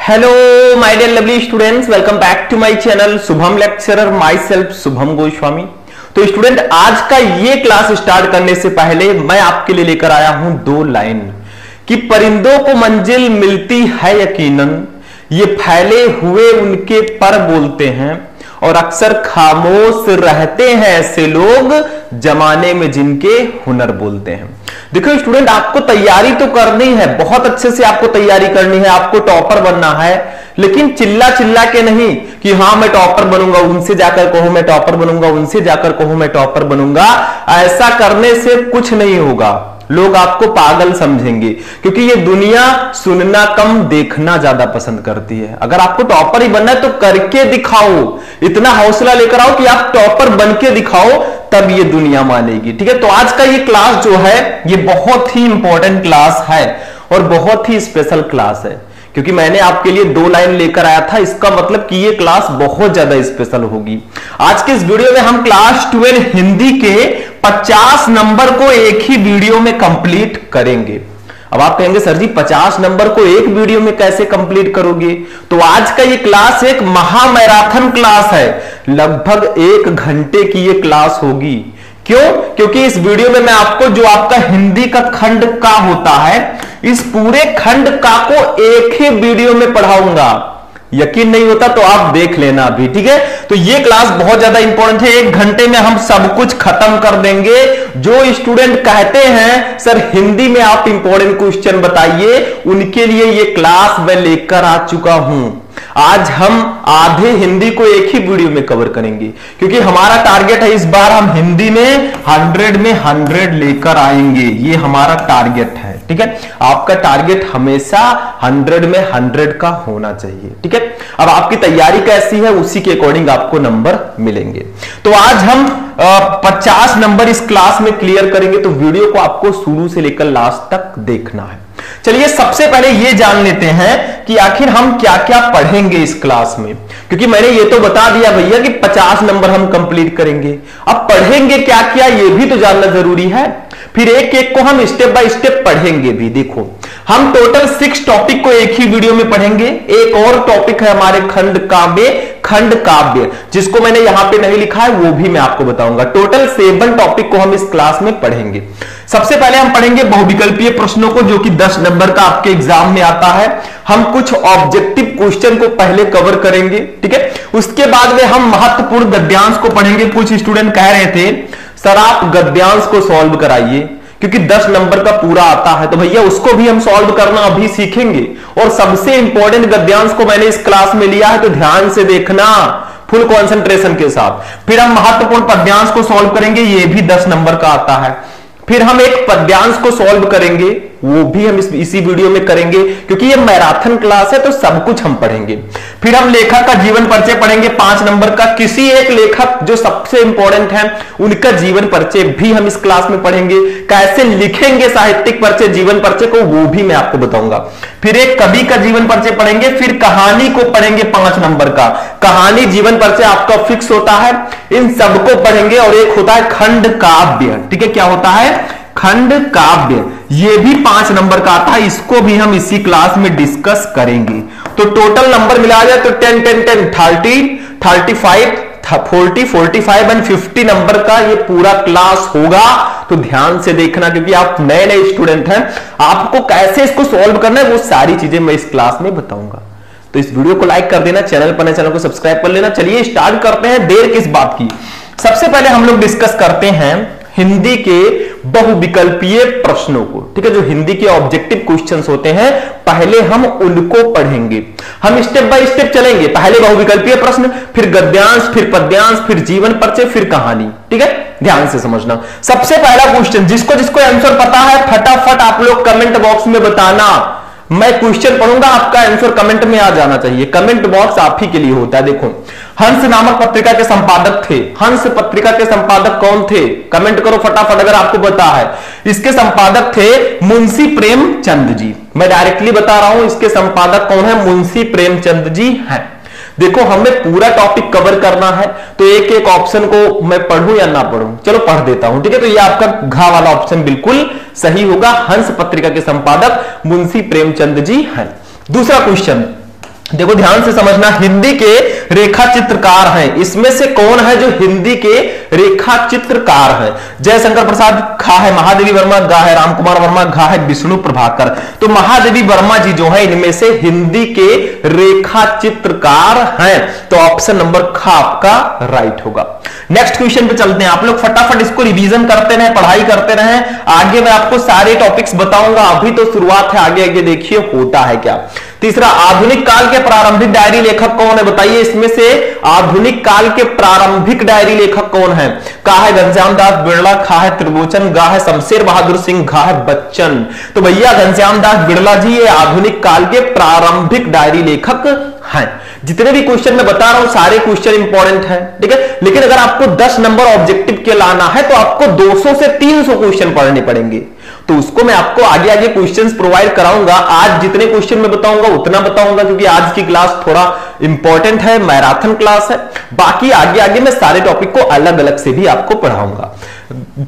Hello my dear lovely students, welcome back to my channel Shubham lecturer, myself Shubham Goswami. तो student, आज का ये class start करने से पहले मैं आपके लिए लेकर आया हूं दो लाइन कि परिंदों को मंजिल मिलती है यकीनन, ये फैले हुए उनके पर बोलते हैं और अक्सर खामोश रहते हैं ऐसे लोग जमाने में जिनके हुनर बोलते हैं। देखो स्टूडेंट, आपको तैयारी तो करनी है, बहुत अच्छे से आपको तैयारी करनी है, आपको टॉपर बनना है, लेकिन चिल्ला चिल्ला के नहीं कि हाँ मैं टॉपर बनूंगा, उनसे जाकर कहो मैं टॉपर बनूंगा, उनसे जाकर कहो मैं टॉपर बनूंगा। ऐसा करने से कुछ नहीं होगा, लोग आपको पागल समझेंगे, क्योंकि ये दुनिया सुनना कम देखना ज्यादा पसंद करती है। अगर आपको टॉपर ही बनना है तो करके दिखाओ, इतना हौसला लेकर आओ कि आप टॉपर बन के दिखाओ, तब ये दुनिया मानेगी। ठीक है, तो आज का ये क्लास जो है ये बहुत ही इंपॉर्टेंट क्लास है और बहुत ही स्पेशल क्लास है, क्योंकि मैंने आपके लिए दो लाइन लेकर आया था, इसका मतलब कि ये क्लास बहुत ज्यादा स्पेशल होगी। आज के इस वीडियो में हम क्लास 12 हिंदी के 50 नंबर को एक ही वीडियो में कंप्लीट करेंगे। अब आप कहेंगे सर जी 50 नंबर को एक वीडियो में कैसे कंप्लीट करोगे? तो आज का ये क्लास एक महामैराथन क्लास है, लगभग 1 घंटे की ये क्लास होगी। क्यों? क्योंकि इस वीडियो में मैं आपको जो आपका हिंदी का खंड का होता है, इस पूरे खंड का को एक ही वीडियो में पढ़ाऊंगा। यकीन नहीं होता तो आप देख लेना अभी। ठीक है, तो ये क्लास बहुत ज्यादा इंपॉर्टेंट है, 1 घंटे में हम सब कुछ खत्म कर देंगे। जो स्टूडेंट कहते हैं सर हिंदी में आप इंपॉर्टेंट क्वेश्चन बताइए, उनके लिए ये क्लास मैं लेकर आ चुका हूं। आज हम आधे हिंदी को एक ही वीडियो में कवर करेंगे, क्योंकि हमारा टारगेट है इस बार हम हिंदी में 100 में 100 लेकर आएंगे, ये हमारा टारगेट है। ठीक है, आपका टारगेट हमेशा 100 में 100 का होना चाहिए। ठीक है, अब आपकी तैयारी कैसी है उसी के अकॉर्डिंग आपको नंबर मिलेंगे। तो आज हम 50 नंबर इस क्लास में क्लियर करेंगे, तो वीडियो को आपको शुरू से लेकर लास्ट तक देखना है। चलिए सबसे पहले ये जान लेते हैं कि आखिर हम क्या क्या पढ़ेंगे इस क्लास में, क्योंकि मैंने ये तो बता दिया भैया कि 50 नंबर हम कंप्लीट करेंगे, अब पढ़ेंगे क्या क्या ये भी तो जानना जरूरी है। फिर एक एक को हम स्टेप बाय स्टेप पढ़ेंगे भी। देखो हम टोटल 6 टॉपिक को एक ही वीडियो में पढ़ेंगे। एक और टॉपिक है हमारे खंड काव्य, जिसको मैंने यहां पे नहीं लिखा है, वो भी मैं आपको बताऊंगा। टोटल 7 टॉपिक को हम इस क्लास में पढ़ेंगे। सबसे पहले हम पढ़ेंगे बहुविकल्पीय प्रश्नों को, जो कि 10 नंबर का आपके एग्जाम में आता है। हम कुछ ऑब्जेक्टिव क्वेश्चन को पहले कवर करेंगे। ठीक है, उसके बाद में हम महत्वपूर्ण गद्यांश को पढ़ेंगे। कुछ स्टूडेंट कह रहे थे सर आप गद्यांश को सॉल्व कराइए, क्योंकि 10 नंबर का पूरा आता है, तो भैया उसको भी हम सॉल्व करना अभी सीखेंगे। और सबसे इंपॉर्टेंट गद्यांश को मैंने इस क्लास में लिया है, तो ध्यान से देखना फुल कंसंट्रेशन के साथ। फिर हम महत्वपूर्ण पद्यांश को सॉल्व करेंगे, ये भी 10 नंबर का आता है। फिर हम एक पद्यांश को सॉल्व करेंगे, वो भी हम इसी वीडियो में करेंगे, क्योंकि ये मैराथन क्लास है तो सब कुछ हम पढ़ेंगे। फिर हम लेखक का जीवन परिचय पढ़ेंगे 5 नंबर का, किसी एक लेखक जो सबसे इंपॉर्टेंट है उनका जीवन परिचय भी हम इस क्लास में पढ़ेंगे। कैसे लिखेंगे साहित्यिक परिचय, जीवन परिचय को, वो भी मैं आपको बताऊंगा। फिर एक कवि का जीवन परिचय पढ़ेंगे, फिर कहानी को पढ़ेंगे 5 नंबर का, कहानी जीवन परिचय आपका फिक्स होता है, इन सबको पढ़ेंगे। और एक होता है खंड काव्य। ठीक है, क्या होता है? खंड काव्य, ये भी 5 नंबर का आता है, इसको भी हम इसी क्लास में डिस्कस करेंगे। तो टोटल नंबर मिला जाए तो 10 10 10 30 35 40 45 एंड 50 नंबर का ये पूरा क्लास होगा। तो ध्यान से देखना, क्योंकि आप नए नए स्टूडेंट हैं, आपको कैसे इसको सॉल्व करना है वो सारी चीजें मैं इस क्लास में बताऊंगा। तो इस वीडियो को लाइक कर देना, चैनल पर नए चैनल को सब्सक्राइब कर लेना। चलिए स्टार्ट करते हैं, देर किस बात की। सबसे पहले हम लोग डिस्कस करते हैं हिंदी के बहुविकल्पीय प्रश्नों को। ठीक है, जो हिंदी के ऑब्जेक्टिव क्वेश्चंस होते हैं पहले हम उनको पढ़ेंगे। हम स्टेप बाय स्टेप चलेंगे, पहले बहुविकल्पीय प्रश्न, फिर गद्यांश, फिर पद्यांश, फिर जीवन परिचय, फिर कहानी। ठीक है, ध्यान से समझना। सबसे पहला क्वेश्चन, जिसको जिसको आंसर पता है फटाफट आप लोग कमेंट बॉक्स में बताना। मैं क्वेश्चन पढ़ूंगा, आपका आंसर कमेंट में आ जाना चाहिए, कमेंट बॉक्स आप ही के लिए होता है। देखो हंस नामक पत्रिका के संपादक थे, हंस पत्रिका के संपादक कौन थे? कमेंट करो फटाफट अगर आपको पता है। इसके संपादक थे मुंशी प्रेमचंद जी। मैं डायरेक्टली बता रहा हूं, इसके संपादक कौन है? मुंशी प्रेमचंद जी हैं। देखो हमें पूरा टॉपिक कवर करना है, तो एक एक ऑप्शन को मैं पढ़ूं या ना पढ़ूं? चलो पढ़ देता हूं। ठीक है, तो ये आपका घा वाला ऑप्शन बिल्कुल सही होगा, हंस पत्रिका के संपादक मुंशी प्रेमचंद जी हैं। दूसरा क्वेश्चन, देखो ध्यान से समझना, हिंदी के रेखा चित्रकार हैं, इसमें से कौन है जो हिंदी के रेखा चित्रकार हैं? जयशंकर प्रसाद खा है महादेवी वर्मा, गा है रामकुमार वर्मा, घा है विष्णु प्रभाकर। तो महादेवी वर्मा जी जो है इनमें से हिंदी के रेखा चित्रकार हैं। तो ऑप्शन नंबर खा आपका राइट होगा। नेक्स्ट क्वेश्चन पे चलते हैं। आप लोग फटाफट इसको रिवीजन करते रहे, पढ़ाई करते रहे, आगे मैं आपको सारे टॉपिक्स बताऊंगा। अभी तो शुरुआत है, आगे आगे देखिए होता है क्या। तीसरा, आधुनिक काल के प्रारंभिक डायरी लेखक कौन है? बताइए इसमें से आधुनिक काल के प्रारंभिक डायरी लेखक कौन है? का है घनश्याम दास बिड़ला, खा है त्रिभुवन, गा है शमशेर बहादुर सिंह, घा है बच्चन। तो भैया घनश्याम दास बिड़ला जी ये आधुनिक काल के प्रारंभिक डायरी लेखक हैं। जितने भी क्वेश्चन मैं बता रहा हूं सारे क्वेश्चन इंपॉर्टेंट है, ठीक है। लेकिन अगर आपको 10 नंबर ऑब्जेक्टिव के लाना है तो आपको 200 से 300 क्वेश्चन पढ़ने पड़ेंगे। तो उसको मैं आपको आगे आगे क्वेश्चंस प्रोवाइड कराऊंगा। आज जितने क्वेश्चन मैं बताऊंगा उतना बताऊंगा, क्योंकि आज की क्लास थोड़ा इंपॉर्टेंट है, मैराथन क्लास है। बाकी आगे आगे मैं सारे टॉपिक को अलग अलग से भी आपको पढ़ाऊंगा।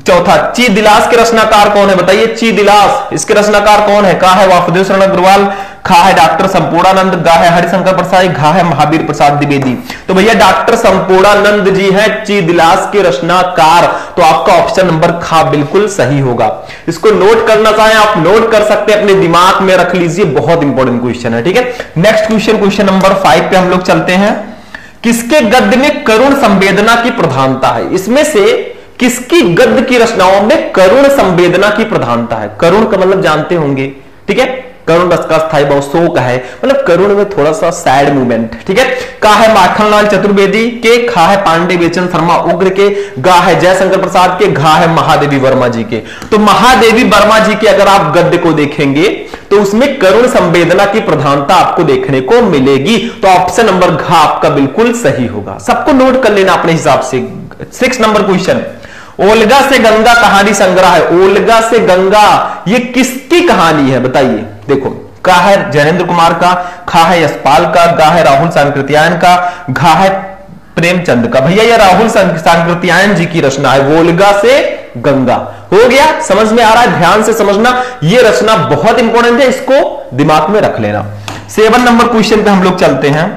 चौथा, ची दिलास के रचनाकार कौन है? बताइए ची दिलास, इसके रचनाकार कौन है? कहा है वासुदेव शरण अग्रवाल, खा है डॉक्टर संपूर्णानंद, गा है हरिशंकर प्रसाद, घा है महावीर प्रसाद द्विवेदी। तो भैया डॉक्टर संपूर्णानंद जी हैं ची दिलास के रचनाकार। तो आपका ऑप्शन नंबर खा बिल्कुल सही होगा। इसको नोट करना चाहें आप नोट कर सकते हैं, अपने दिमाग में रख लीजिए, बहुत इंपॉर्टेंट क्वेश्चन है, ठीक है। नेक्स्ट क्वेश्चन, क्वेश्चन नंबर 5 पे हम लोग चलते हैं। किसके गद्य में करुण संवेदना की प्रधानता है? इसमें से किसकी गद्य की रचनाओं में करुण संवेदना की प्रधानता है? करुण का मतलब जानते होंगे, ठीक है। करुण रस का स्थायी भाव, शोक है, मतलब करुण में थोड़ा सा सैड मूवमेंट, ठीक है। का है माखनलाल चतुर्वेदी के, खा है पांडे बेचन शर्मा उग्र के, गा है जयशंकर प्रसाद के, घा है महादेवी वर्मा जी के। तो महादेवी वर्मा जी के अगर आप गद्य को देखेंगे तो उसमें करुण संवेदना की प्रधानता आपको देखने को मिलेगी। तो ऑप्शन नंबर घा आपका बिल्कुल सही होगा। सबको नोट कर लेना अपने हिसाब से। 6 नंबर क्वेश्चन, ओल्गा से गंगा कहानी संग्रह है। ओल्गा से गंगा ये किसकी कहानी है? बताइए। देखो, का है जयेंद्र कुमार का, खा है यशपाल का, गा है राहुल सांकृत्यायन का, घा है प्रेमचंद का। भैया ये राहुल सांकृत्यायन जी की रचना है, ओल्गा से गंगा। हो गया, समझ में आ रहा है? ध्यान से समझना, ये रचना बहुत इंपॉर्टेंट है, इसको दिमाग में रख लेना। 7 नंबर क्वेश्चन पे हम लोग चलते हैं।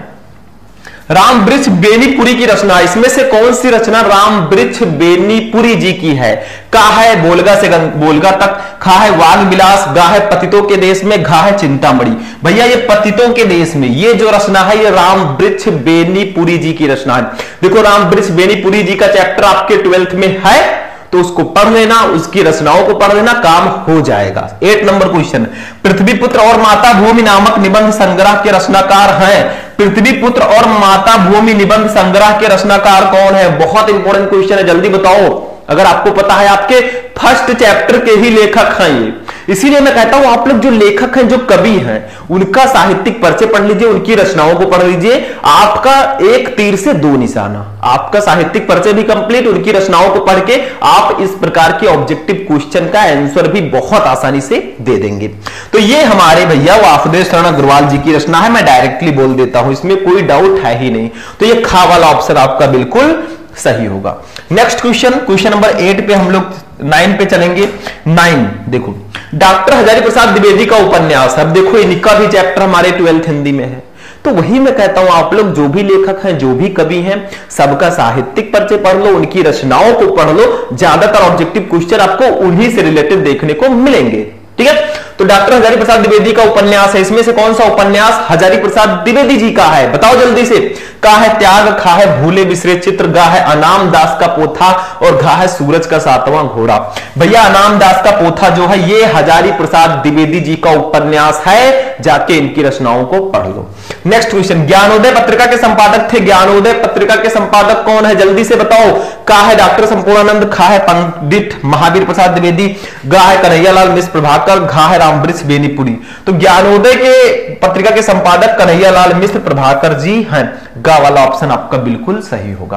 राम वृक्ष बेनीपुरी की रचना, इसमें से कौन सी रचना राम वृक्ष बेनीपुरी जी की है? का है बोलगा से बोलगा तक, खा है वाग विलास, गा है पतितों के देश में, घा है चिंतामणि। भैया ये पतितों के देश में ये जो रचना है ये राम वृक्ष बेनीपुरी जी की रचना है। देखो राम वृक्ष बेनीपुरी जी का चैप्टर आपके 12th में है, तो उसको पढ़ लेना, उसकी रचनाओं को पढ़ लेना, काम हो जाएगा। 8 नंबर क्वेश्चन, पृथ्वीपुत्र और माता भूमि नामक निबंध संग्रह के रचनाकार हैं। पृथ्वीपुत्र और माता भूमि निबंध संग्रह के रचनाकार कौन है? बहुत इंपॉर्टेंट क्वेश्चन है, जल्दी बताओ। अगर आपको पता है आपके फर्स्ट चैप्टर के ही लेखक हैं ये, इसीलिए मैं कहता हूं आप लोग जो लेखक हैं, जो कवि हैं, उनका साहित्यिक परिचय पढ़ लीजिए, उनकी रचनाओं को पढ़ लीजिए। आपका एक तीर से 2 निशाना, आपका साहित्यिक परिचय भी कंप्लीट, उनकी रचनाओं को पढ़ के आप इस प्रकार के ऑब्जेक्टिव क्वेश्चन का आंसर भी बहुत आसानी से दे देंगे। तो ये हमारे भैया वासुदेव शरण अग्रवाल जी की रचना है, मैं डायरेक्टली बोल देता हूं, इसमें कोई डाउट है ही नहीं। तो ये खा वाला ऑप्शन आपका बिल्कुल सही होगा। नेक्स्ट क्वेश्चन, क्वेश्चन नंबर 8 पे हम लोग 9 पे चलेंगे। 9 देखो, डॉक्टर हजारी प्रसाद द्विवेदी का उपन्यास। अब देखो इनका भी चैप्टर हमारे 12th हिंदी में है, तो वही मैं कहता हूं आप लोग जो भी लेखक हैं, जो भी कवि हैं, सबका साहित्यिक परिचय पढ़ लो, उनकी रचनाओं को पढ़ लो। ज्यादातर ऑब्जेक्टिव क्वेश्चन आपको उन्हीं से रिलेटेड देखने को मिलेंगे, ठीक है। तो डॉक्टर हजारी प्रसाद द्विवेदी का उपन्यास है, इसमें से कौन सा उपन्यास हजारी प्रसाद द्विवेदी जी का है? बताओ जल्दी से। का है त्याग, खा है भूले बिसरे चित्र, गा है अनाम दास का पोथा, और घा है सूरज का 7वां घोड़ा। भैया अनाम दास का पोथा जो है ये हजारी प्रसाद द्विवेदी जी का उपन्यास है, जाके इनकी रचनाओं को पढ़ लो। नेक्स्ट क्वेश्चन, ज्ञानोदय पत्रिका के संपादक थे। ज्ञानोदय पत्रिका के संपादक कौन है? जल्दी से बताओ। का है डॉक्टर संपूर्णानंद, खा है पंडित महावीर प्रसाद द्विवेदी, गा है कन्हैयालाल मिश्र प्रभाकर, घा है राम वृक्ष बेनीपुरी। तो ज्ञानोदय के पत्रिका के संपादक कन्हैयालाल मिश्र प्रभाकर जी हैं। गा वाला ऑप्शन आपका बिल्कुल सही होगा।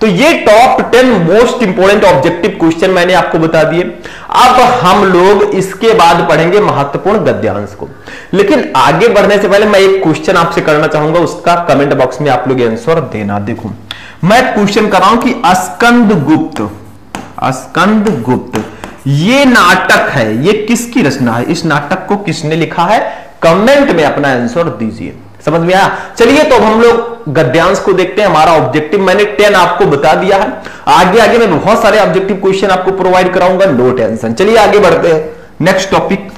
तो ये top 10 most important objective question मैंने आपको बता दिए। अब हम लोग इसके बाद पढ़ेंगे महत्वपूर्ण गद्यांश को। लेकिन आगे बढ़ने से पहले मैं एक क्वेश्चन आपसे करना चाहूंगा, उसका कमेंट बॉक्स में आप लोग आंसर देना। देखो मैं क्वेश्चन कर रहा हूं कि स्कंद गुप्त ये नाटक है, ये किसकी रचना है? इस नाटक को किसने लिखा है? कमेंट में अपना आंसर दीजिए। समझ में आया? चलिए तो अब हम लोग गद्यांश को देखते हैं। हमारा ऑब्जेक्टिव मैंने 10 आपको बता दिया है। आगे आगे मैं बहुत सारे ऑब्जेक्टिव क्वेश्चन आपको प्रोवाइड कराऊंगा, नो टेंशन। चलिए आगे बढ़ते हैं नेक्स्ट टॉपिक।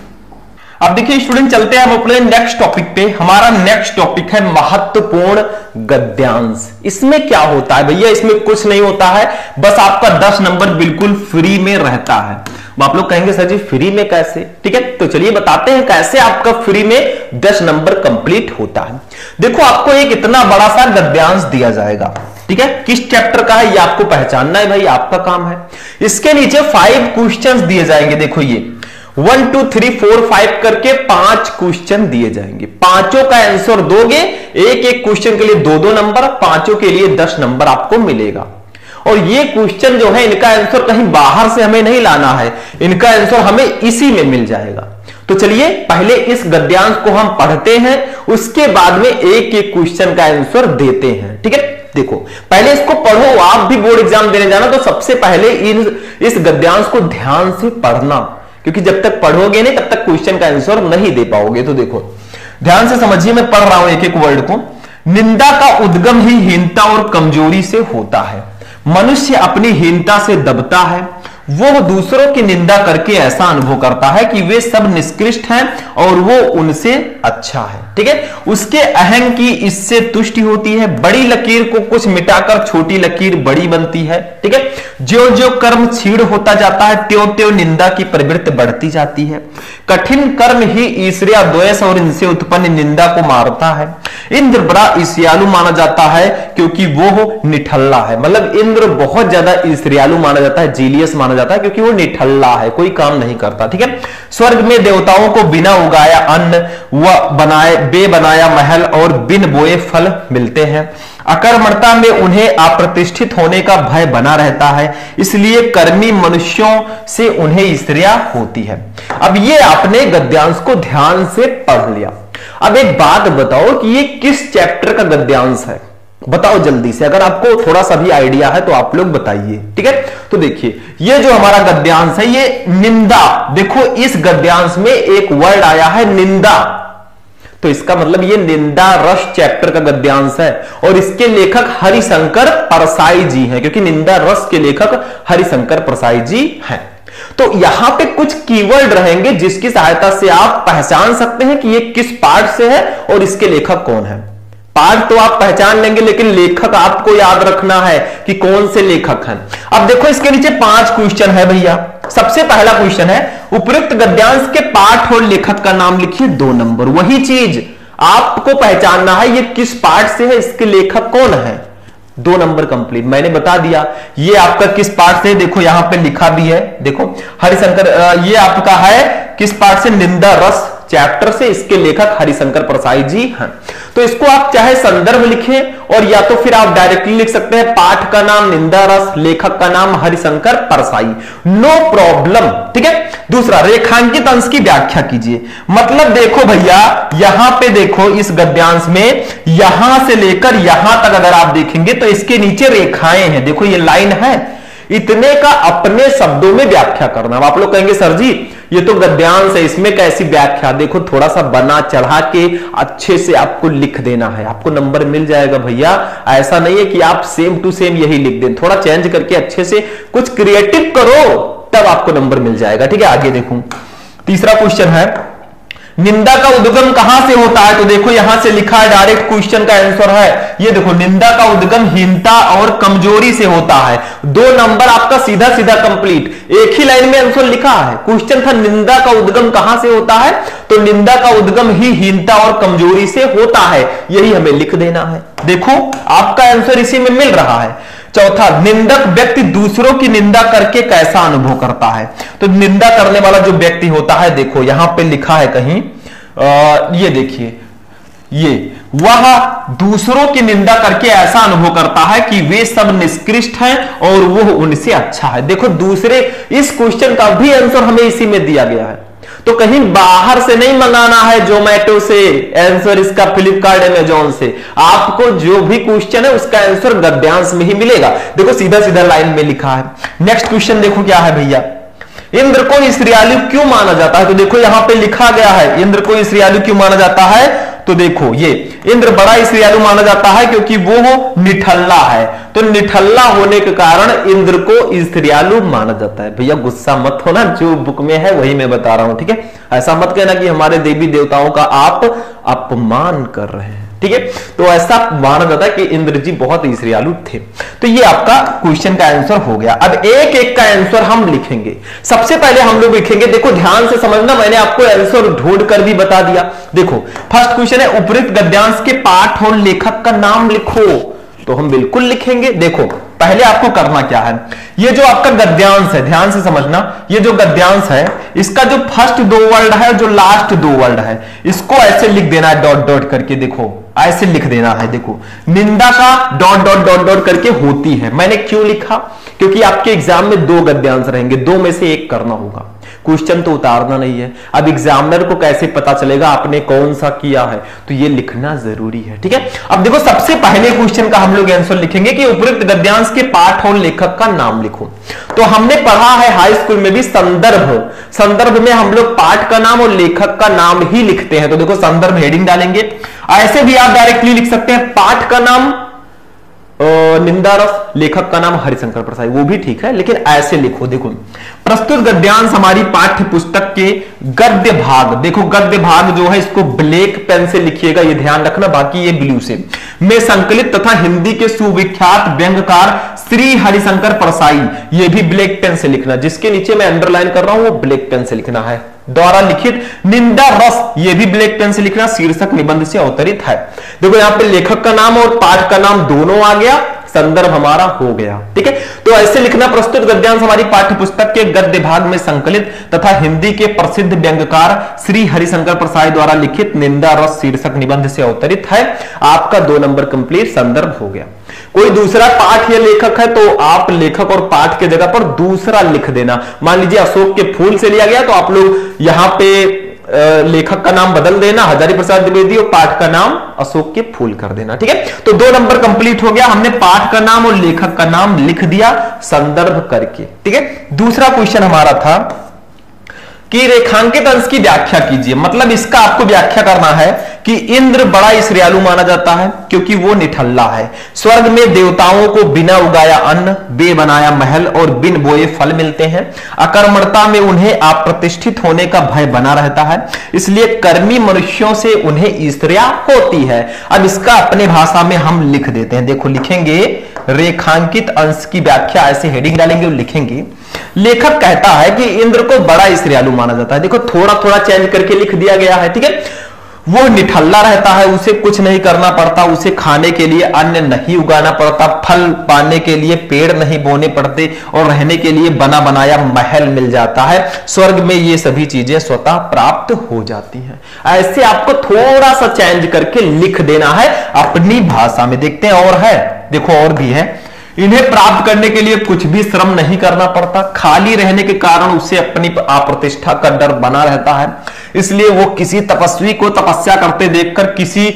अब देखिए स्टूडेंट, चलते हैं हम अपने नेक्स्ट टॉपिक पे। हमारा नेक्स्ट टॉपिक है महत्वपूर्ण गद्यांश। इसमें क्या होता है भैया? इसमें कुछ नहीं होता है, बस आपका 10 नंबर बिल्कुल फ्री में रहता है। आप लोग कहेंगे सर जी फ्री में कैसे? ठीक है, तो चलिए बताते हैं कैसे आपका फ्री में 10 नंबर कंप्लीट होता है। देखो आपको एक इतना बड़ा सा गद्यांश दिया जाएगा, ठीक है, किस चैप्टर का है ये आपको पहचानना है भाई, आपका काम है। इसके नीचे 5 क्वेश्चंस दिए जाएंगे। देखो ये 1 2 3 4 5 करके 5 क्वेश्चन दिए जाएंगे। पांचों का आंसर दोगे, एक एक क्वेश्चन के लिए 2-2 नंबर, पांचों के लिए 10 नंबर आपको मिलेगा। और ये क्वेश्चन जो है इनका आंसर कहीं बाहर से हमें नहीं लाना है, इनका आंसर हमें इसी में मिल जाएगा। तो चलिए पहले इस गद्यांश को हम पढ़ते हैं, उसके बाद में एक एक क्वेश्चन का आंसर देते हैं। ठीक है, देखो पहले इसको पढ़ो। आप भी बोर्ड एग्जाम देने जाना तो सबसे पहले इस गद्यांश को ध्यान से पढ़ना, क्योंकि जब तक पढ़ोगे नहीं तब तक क्वेश्चन का आंसर नहीं दे पाओगे। तो देखो ध्यान से समझिए, मैं पढ़ रहा हूं एक एक वर्ड को। निंदा का उद्गम ही हीनता और कमजोरी से होता है। मनुष्य अपनी हीनता से दबता है, वो दूसरों की निंदा करके ऐसा अनुभव करता है कि वे सब निष्कृष्ट हैं और वो उनसे अच्छा है। ठीक है, उसके अहं की इससे तुष्टि होती है। बड़ी लकीर को कुछ मिटाकर छोटी लकीर बड़ी बनती है। ठीक है, जो जो कर्म क्षीण होता जाता है त्यों त्यों निंदा की प्रवृत्ति बढ़ती जाती है। कठिन कर्म ही ईर्ष्या द्वेष और इनसे उत्पन्न निंदा को मारता है। इंद्र बड़ा ईर्ष्यालु माना जाता है क्योंकि वो निठल्ला है। मतलब इंद्र बहुत ज्यादा ईर्ष्यालु माना जाता है, जीलियस माना जाता है, क्योंकि वो निठल्ला है, कोई काम नहीं करता। ठीक है, स्वर्ग में देवताओं को बिना उगाया अन्न व बनाया महल और बिन बोए फल मिलते हैं। अकर्मणता में उन्हें अप्रतिष्ठित होने का भय बना रहता है, इसलिए कर्मी मनुष्यों से उन्हें ईर्ष्या होती है। अब ये आपने गद्यांश को ध्यान से पढ़ लिया। अब एक बात बताओ कि ये किस चैप्टर का गद्यांश है? बताओ जल्दी से, अगर आपको थोड़ा सा भी आइडिया है तो आप लोग बताइए। ठीक है, तो देखिए ये जो हमारा गद्यांश है ये निंदा। देखो इस गद्यांश में एक वर्ड आया है निंदा, तो इसका मतलब ये निंदा रस चैप्टर का गद्यांश है और इसके लेखक हरिशंकर परसाई जी हैं, क्योंकि निंदा रस के लेखक हरिशंकर परसाई जी हैं। तो यहां पे कुछ कीवर्ड रहेंगे जिसकी सहायता से आप पहचान सकते हैं कि ये किस पार्ट से है और इसके लेखक कौन है। पार्ट तो आप पहचान लेंगे, लेकिन लेखक आपको याद रखना है कि कौन से लेखक हैं। अब देखो इसके नीचे 5 क्वेश्चन है भैया। सबसे पहला क्वेश्चन है उपयुक्त गद्यांश के पाठ और लेखक का नाम लिखिए 2 नंबर। वही चीज आपको पहचानना है, ये किस पाठ से है, इसके लेखक कौन है। 2 नंबर कंप्लीट। मैंने बता दिया ये आपका किस पाठ से, देखो यहां पे लिखा भी है, देखो हरिशंकर, ये आपका है किस पाठ से, निंदा रस चैप्टर से, इसके लेखक हरिशंकर परसाई जी हैं। तो इसको आप चाहे संदर्भ लिखें और या तो फिर आप डायरेक्टली लिख सकते हैं पाठ का नाम निंदा रस, लेखक का नाम हरिशंकर परसाई, नो प्रॉब्लम। ठीक है, दूसरा रेखांकित अंश की व्याख्या कीजिए। मतलब देखो भैया यहां पे देखो इस गद्यांश में यहां से लेकर यहां तक अगर आप देखेंगे तो इसके नीचे रेखाएं हैं। देखो ये लाइन है, इतने का अपने शब्दों में व्याख्या करना। आप लोग कहेंगे सर जी ये तो गद्यांश है, इसमें कैसी व्याख्या? देखो थोड़ा सा बना चढ़ा के अच्छे से आपको लिख देना है, आपको नंबर मिल जाएगा भैया। ऐसा नहीं है कि आप सेम टू सेम यही लिख दें, थोड़ा चेंज करके अच्छे से कुछ क्रिएटिव करो, तब आपको नंबर मिल जाएगा। ठीक है, आगे देखो तीसरा क्वेश्चन है निंदा का उद्गम कहां से होता है? तो देखो यहां से लिखा है, डायरेक्ट क्वेश्चन का आंसर है ये। देखो निंदा का उद्गम हीनता और कमजोरी से होता है। 2 नंबर आपका सीधा सीधा कंप्लीट। एक ही लाइन में आंसर लिखा है। क्वेश्चन था निंदा का उद्गम कहां से होता है, तो निंदा का उद्गम ही हीनता और कमजोरी से होता है, यही हमें लिख देना है। देखो आपका आंसर इसी में मिल रहा है। चौथा, निंदक व्यक्ति दूसरों की निंदा करके कैसा अनुभव करता है? तो निंदा करने वाला जो व्यक्ति होता है, देखो यहां पे लिखा है कहीं, ये देखिए, ये वह दूसरों की निंदा करके ऐसा अनुभव करता है कि वे सब निष्कृष्ट हैं और वो उनसे अच्छा है। देखो दूसरे, इस क्वेश्चन का भी आंसर हमें इसी में दिया गया है, तो कहीं बाहर से नहीं मंगाना है, जोमेटो से आंसर इसका, फ्लिपकार्ट, अमेजॉन से। आपको जो भी क्वेश्चन है उसका आंसर गद्यांश में ही मिलेगा। देखो सीधा सीधा लाइन में लिखा है। नेक्स्ट क्वेश्चन देखो क्या है भैया, इंद्र को ईर्ष्यालु क्यों माना जाता है? तो देखो यहां पे लिखा गया है इंद्र को ईर्ष्यालु क्यों माना जाता है, तो देखो ये इंद्र बड़ा ईश्वरियालु माना जाता है क्योंकि वो निठल्ला है, तो निठल्ला होने के कारण इंद्र को ईश्वरियालु माना जाता है। भैया गुस्सा मत होना, जो बुक में है वही मैं बता रहा हूं, ठीक है। ऐसा मत कहना कि हमारे देवी देवताओं का आप अपमान कर रहे हैं, ठीक है। तो ऐसा माना जाता है कि इंद्र जी बहुत ईश्वरियालु थे। तो ये आपका क्वेश्चन का आंसर हो गया। अब एक एक का आंसर हम लिखेंगे। सबसे पहले हम लोग लिखेंगे, देखो ध्यान से समझना, मैंने आपको आंसर ढूंढ कर भी बता दिया। देखो फर्स्ट क्वेश्चन है उपयुक्त गद्यांश के पाठ और लेखक का नाम लिखो, तो हम बिल्कुल लिखेंगे। देखो पहले आपको करना क्या है, ये जो आपका गद्यांश है ध्यान से समझना, ये जो गद्यांश है इसका जो फर्स्ट दो वर्ड है, जो लास्ट दो वर्ड है, इसको ऐसे लिख देना है डॉट डॉट करके। देखो ऐसे लिख देना है। देखो निंदा का डॉट डॉट डॉट डॉट करके होती है। मैंने क्यों लिखा, क्योंकि आपके एग्जाम में दो गद्यांश रहेंगे, दो में से एक करना होगा, क्वेश्चन तो उतारना नहीं है। अब एग्जामिनर को कैसे पता चलेगा आपने कौन सा किया है, तो ये लिखना जरूरी है, ठीक है। अब देखो सबसे पहले क्वेश्चन का हम लोग आंसर लिखेंगे कि उपयुक्त गद्यांश के पाठ और लेखक का नाम लिखो। तो हमने पढ़ा है हाई स्कूल में भी संदर्भ, संदर्भ में हम लोग पाठ का नाम और लेखक का नाम ही लिखते हैं। तो देखो संदर्भ हेडिंग डालेंगे। ऐसे भी आप डायरेक्टली लिख सकते हैं, पाठ का नाम निंदा रस, लेखक का नाम हरिशंकर प्रसाद, वो भी ठीक है, लेकिन ऐसे लिखो। देखो प्रस्तुत गद्यांश हमारी पाठ्य पुस्तक के गद्य भाग, देखो गद्य भाग जो है इसको ब्लैक पेन से लिखिएगा, ये ध्यान रखना, बाकी ये ब्लू से, में संकलित तथा हिंदी के सुविख्यात व्यंग्यकार श्री हरिशंकर परसाई, ये भी ब्लैक पेन से लिखना, जिसके नीचे मैं अंडरलाइन कर रहा हूं वो ब्लैक पेन से लिखना है, द्वारा लिखित निंदा रस, ये भी ब्लैक पेन से लिखना, शीर्षक निबंध से अवतरित है। देखो यहाँ पे लेखक का नाम और पाठ का नाम दोनों आ गया, संदर्भ हमारा हो गया, ठीक है। तो ऐसे लिखना, प्रस्तुत गद्यांश हमारी पाठ्य पुस्तक के गद्य भाग में संकलित तथा हिंदी के प्रसिद्ध व्यंग्यकार श्री हरिशंकर प्रसाद द्वारा लिखित निंदा रस शीर्षक निबंध से अवतरित है। आपका 2 नंबर कंप्लीट, संदर्भ हो गया। कोई दूसरा पाठ या लेखक है तो आप लेखक और पाठ के जगह पर दूसरा लिख देना। मान लीजिए अशोक के फूल से लिया गया तो आप लोग यहां पे लेखक का नाम बदल देना, हजारी प्रसाद द्विवेदी, और पाठ का नाम अशोक के फूल कर देना, ठीक है। तो 2 नंबर कंप्लीट हो गया, हमने पाठ का नाम और लेखक का नाम लिख दिया संदर्भ करके, ठीक है। दूसरा क्वेश्चन हमारा था कि रेखांकित अंश की व्याख्या कीजिए। मतलब इसका आपको व्याख्या करना है कि इंद्र बड़ा ईश्वरियालु माना जाता है क्योंकि वो निठल्ला है। स्वर्ग में देवताओं को बिना उगाया अन्न, बे बनाया महल और बिन बोए फल मिलते हैं। अकर्मणता में उन्हें अप्रतिष्ठित होने का भय बना रहता है, इसलिए कर्मी मनुष्यों से उन्हें ईर्ष्या होती है। अब इसका अपने भाषा में हम लिख देते हैं। देखो लिखेंगे रेखांकित अंश की व्याख्या, ऐसे हेडिंग डालेंगे और लिखेंगे। लेखक कहता है कि इंद्र को बड़ा ईश्वरियालु माना जाता है। देखो थोड़ा थोड़ा चेंज करके लिख दिया गया है, ठीक है। वो निठल्ला रहता है, उसे कुछ नहीं करना पड़ता, उसे खाने के लिए अन्न नहीं उगाना पड़ता, फल पाने के लिए पेड़ नहीं बोने पड़ते और रहने के लिए बना बनाया महल मिल जाता है। स्वर्ग में ये सभी चीजें स्वतः प्राप्त हो जाती हैं। ऐसे आपको थोड़ा सा चेंज करके लिख देना है अपनी भाषा में। देखते हैं और है, देखो और भी है। इन्हें प्राप्त करने के लिए कुछ भी श्रम नहीं करना पड़ता, खाली रहने के कारण उसे अपनी अप्रतिष्ठा का डर बना रहता है, इसलिए वो किसी तपस्वी को तपस्या करते देखकर, किसी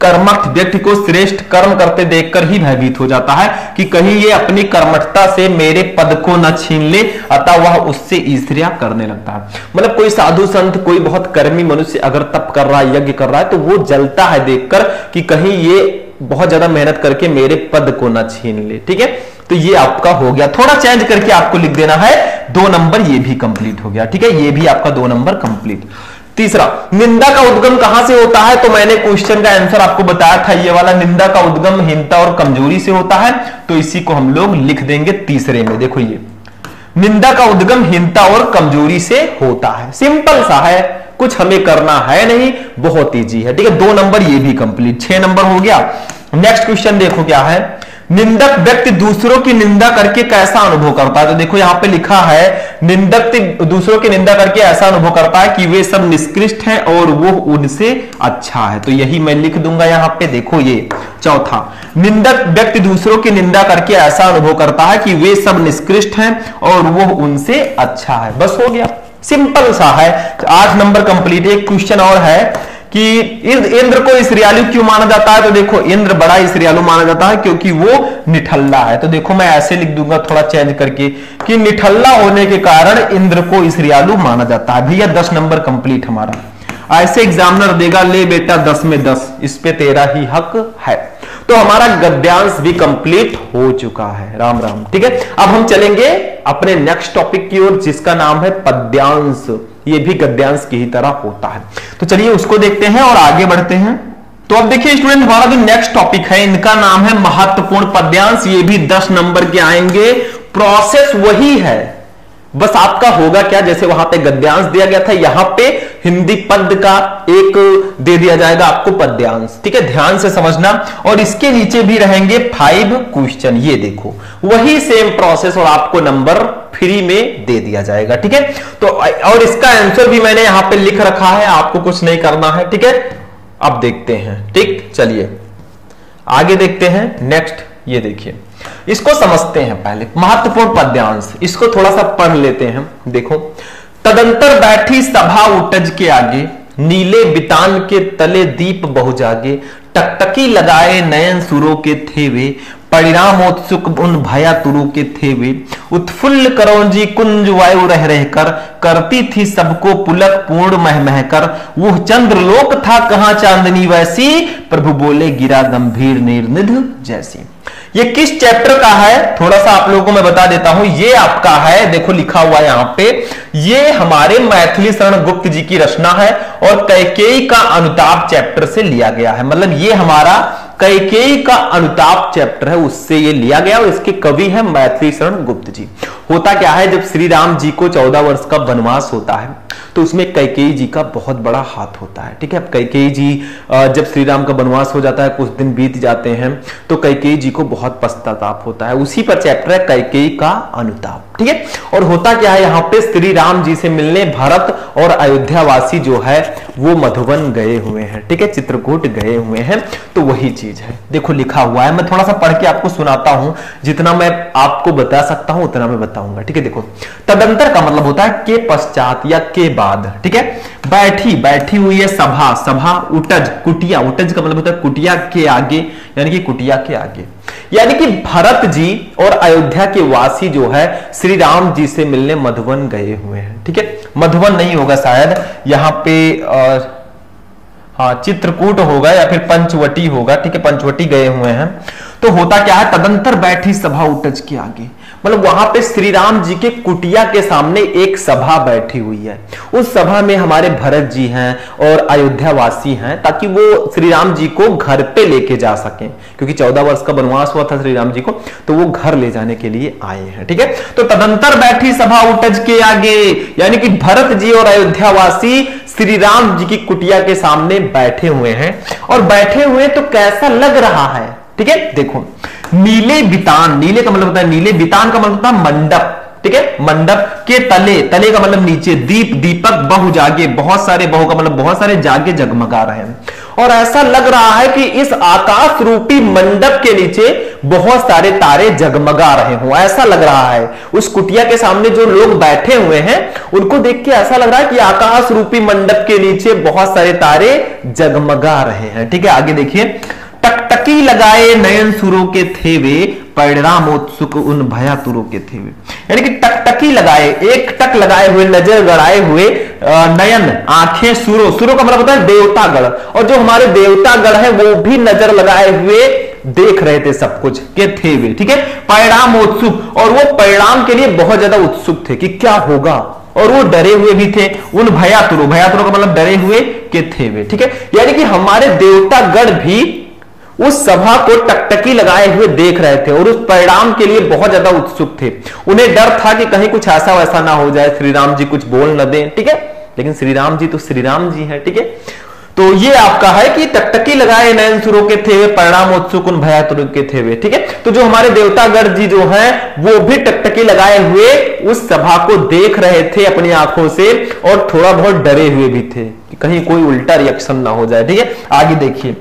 कर्मठ व्यक्ति को श्रेष्ठ कर्म करते देखकर ही भयभीत हो जाता है कि कहीं ये अपनी कर्मठता से मेरे पद को न छीन ले, अतः वह उससे ईर्ष्या करने लगता है। मतलब कोई साधु संत, कोई बहुत कर्मी मनुष्य अगर तप कर रहा है, यज्ञ कर रहा है, तो वो जलता है देखकर कि कहीं ये बहुत ज्यादा मेहनत करके मेरे पद को ना छीन ले, ठीक है। तो ये आपका हो गया, थोड़ा चेंज करके आपको लिख देना है। 2 नंबर ये भी कंप्लीट हो गया, ठीक है। ये भी आपका 2 नंबर कंप्लीट। तीसरा, निंदा का उद्गम कहां से होता है? तो मैंने क्वेश्चन का आंसर आपको बताया था, ये वाला निंदा का उद्गम हीनता और कमजोरी से होता है, तो इसी को हम लोग लिख देंगे तीसरे में। देखो ये निंदा का उद्गम हीनता और कमजोरी से होता है, सिंपल सा है, कुछ हमें करना है नहीं, बहुत इजी है, ठीक है। 2 नंबर ये भी कंप्लीट, 6 नंबर हो गया। नेक्स्ट क्वेश्चन देखो क्या है, निंदक व्यक्ति दूसरों की निंदा करके कैसा अनुभव करता है? तो देखो यहां पे लिखा है निंदक दूसरों की निंदा करके ऐसा अनुभव करता है कि वे सब निष्कृष्ट हैं और वो उनसे अच्छा है, तो यही मैं लिख दूंगा यहां पे। देखो ये चौथा, निंदक व्यक्ति दूसरों की निंदा करके ऐसा अनुभव करता है कि वे सब निष्कृष्ट हैं और वो उनसे अच्छा है, बस हो गया, सिंपल सा है। 8 नंबर कंप्लीट। एक क्वेश्चन और है कि इंद्र को ईश्वरियालु क्यों माना जाता है? तो देखो इंद्र बड़ा ईश्वरियालु माना जाता है क्योंकि वो निठल्ला है। तो देखो मैं ऐसे लिख दूंगा थोड़ा चेंज करके कि निठल्ला होने के कारण इंद्र को ईश्वरियालु माना जाता है। भैया 10 नंबर कंप्लीट हमारा। ऐसे एग्जामिनर देगा, ले बेटा 10 में 10, इस पे तेरा ही हक है। तो हमारा गद्यांश भी कंप्लीट हो चुका है। राम राम। ठीक है, अब हम चलेंगे अपने नेक्स्ट टॉपिक की ओर, जिसका नाम है पद्यांश। ये भी गद्यांश की ही तरह होता है। तो चलिए उसको देखते हैं और आगे बढ़ते हैं। तो अब देखिए स्टूडेंट, हमारा जो नेक्स्ट टॉपिक है, इनका नाम है महत्वपूर्ण पद्यांश। ये भी 10 नंबर के आएंगे। प्रोसेस वही है, बस आपका होगा क्या, जैसे वहां पे गद्यांश दिया गया था, यहां पे हिंदी पद का एक दे दिया जाएगा आपको पद्यांश। ठीक है, ध्यान से समझना। और इसके नीचे भी रहेंगे 5 क्वेश्चन। ये देखो वही सेम प्रोसेस, और आपको नंबर फ्री में दे दिया जाएगा। ठीक है, तो और इसका आंसर भी मैंने यहां पे लिख रखा है, आपको कुछ नहीं करना है। ठीक है, अब देखते हैं। ठीक, चलिए आगे देखते हैं। नेक्स्ट ये देखिए, इसको समझते हैं पहले। महत्वपूर्ण पद्यांश, इसको थोड़ा सा पढ़ लेते हैं। देखो, तदंतर बैठी सभा उटज के आगे, नीले बितान के तले दीप बहु जागे, टकटकी लगाए नयन सुरों के थे वे, परिणामोत्सुक उन भया तुरु के थे वे, उत्फुल्ल करौंजी कुंज वायु रह रहकर, करती थी सबको पुलक पूर्ण मह मह कर, वह चंद्रलोक था कहां चांदनी वैसी, प्रभु बोले गिरा गंभीर निर्निध जैसी। ये किस चैप्टर का है, थोड़ा सा आप लोगों को मैं बता देता हूं। ये आपका है, देखो लिखा हुआ है यहां पे, ये हमारे मैथिली शरण गुप्त जी की रचना है और कैकेयी का अनुताप चैप्टर से लिया गया है। मतलब ये हमारा कैकेयी का अनुताप चैप्टर है, उससे ये लिया गया, और इसके कवि है मैथिली शरण गुप्त जी। होता क्या है, जब श्री राम जी को 14 वर्ष का वनवास होता है, तो उसमें कैकेयी जी का बहुत बड़ा हाथ होता है। ठीक है, अब कैकेयी जी जब श्री राम का वनवास हो जाता है, कुछ दिन बीत जाते हैं, तो कैकेयी जी को बहुत पश्चाताप होता है। उसी पर चैप्टर है कैकेयी का अनुताप। ठीक है, और होता क्या है, यहाँ पे श्री राम जी से मिलने भरत और अयोध्यावासी जो है वो मधुबन गए हुए हैं। ठीक है, चित्रकूट गए हुए हैं, तो वही चीज है। देखो लिखा हुआ है, मैं थोड़ा सा पढ़ के आपको सुनाता हूं, जितना मैं आपको बता सकता हूं उतना मैं बताऊंगा। ठीक है, देखो तदंतर का मतलब होता है के पश्चात या के बाद। ठीक है, बैठी हुई है सभा, सभा उटज, कुटिया, उटज का मतलब होता है कुटिया के आगे, यानी कि कुटिया के आगे, यानी कि भरत जी और अयोध्या के वासी जो है श्री राम जी से मिलने मधुबन गए हुए हैं। ठीक है, मधुबन नहीं होगा शायद, यहां पे हाँ चित्रकूट होगा या फिर पंचवटी होगा। ठीक है, पंचवटी गए हुए हैं। तो होता क्या है, तदंतर बैठी सभा उटज के आगे, मतलब वहां पे श्री राम जी के कुटिया के सामने एक सभा बैठी हुई है। उस सभा में हमारे भरत जी हैं और अयोध्या वासी हैं, ताकि वो श्री राम जी को घर पे लेके जा सकें, क्योंकि 14 वर्ष का वनवास हुआ था श्री राम जी को, तो वो घर ले जाने के लिए आए हैं। ठीक है, तो तदंतर बैठी सभा उटज के आगे, यानी कि भरत जी और अयोध्या वासी श्री राम जी की कुटिया के सामने बैठे हुए हैं। और बैठे हुए तो कैसा लग रहा है, ठीक है, देखो नीले बितान, नीले का मतलब होता है नीले, बितान का मतलब होता है मंडप। ठीक है, मंडप के तले, तले का मतलब नीचे, दीप, दीपक बहु जागे, बहुत सारे, बहु का मतलब बहुत सारे, जागे जगमगा रहे हैं। और ऐसा लग रहा है कि इस आकाश रूपी मंडप के नीचे बहुत सारे तारे जगमगा रहे हो, ऐसा लग रहा है। उस कुटिया के सामने जो लोग बैठे हुए हैं उनको देख के ऐसा लग रहा है कि आकाश रूपी मंडप के नीचे बहुत सारे तारे जगमगा रहे हैं। ठीक है, आगे देखिए, टकटकी लगाए नयन सुरों के थे वे, परिणामोत्सुक उन भया तुरों के थे वे, यानी कि टकटकी लगाए, एक टक लगाए हुए, नजर गड़ाए हुए, नयन आंखें, सुरों, सुरों का मतलब होता है देवतागण, और जो हमारे देवतागण है वो भी नजर लगाए हुए देख रहे थे सब कुछ के थे वे। ठीक है, परिणामोत्सुक, और वो परिणाम के लिए बहुत ज्यादा उत्सुक थे कि क्या होगा, और वो डरे हुए भी थे। उन भयातुरो, भयातुरो का मतलब डरे हुए के थे वे। ठीक है, यानी कि हमारे देवतागण भी उस सभा को टकटकी लगाए हुए देख रहे थे और उस परिणाम के लिए बहुत ज्यादा उत्सुक थे। उन्हें डर था कि कहीं कुछ ऐसा वैसा ना हो जाए, श्री राम जी कुछ बोल न दें। ठीक है, लेकिन श्री राम जी तो श्री राम जी हैं। ठीक है, तो ये आपका है कि टकटकी लगाए नयन सुरों के थे वे, परिणाम उत्सुक उन भयातुर के थे वे। ठीक है, तो जो हमारे देवतागण जी जो हैं वो भी टकटकी लगाए हुए उस सभा को देख रहे थे अपनी आंखों से, और थोड़ा बहुत डरे हुए भी थे कि कहीं कोई उल्टा रिएक्शन ना हो जाए। ठीक है, आगे देखिए,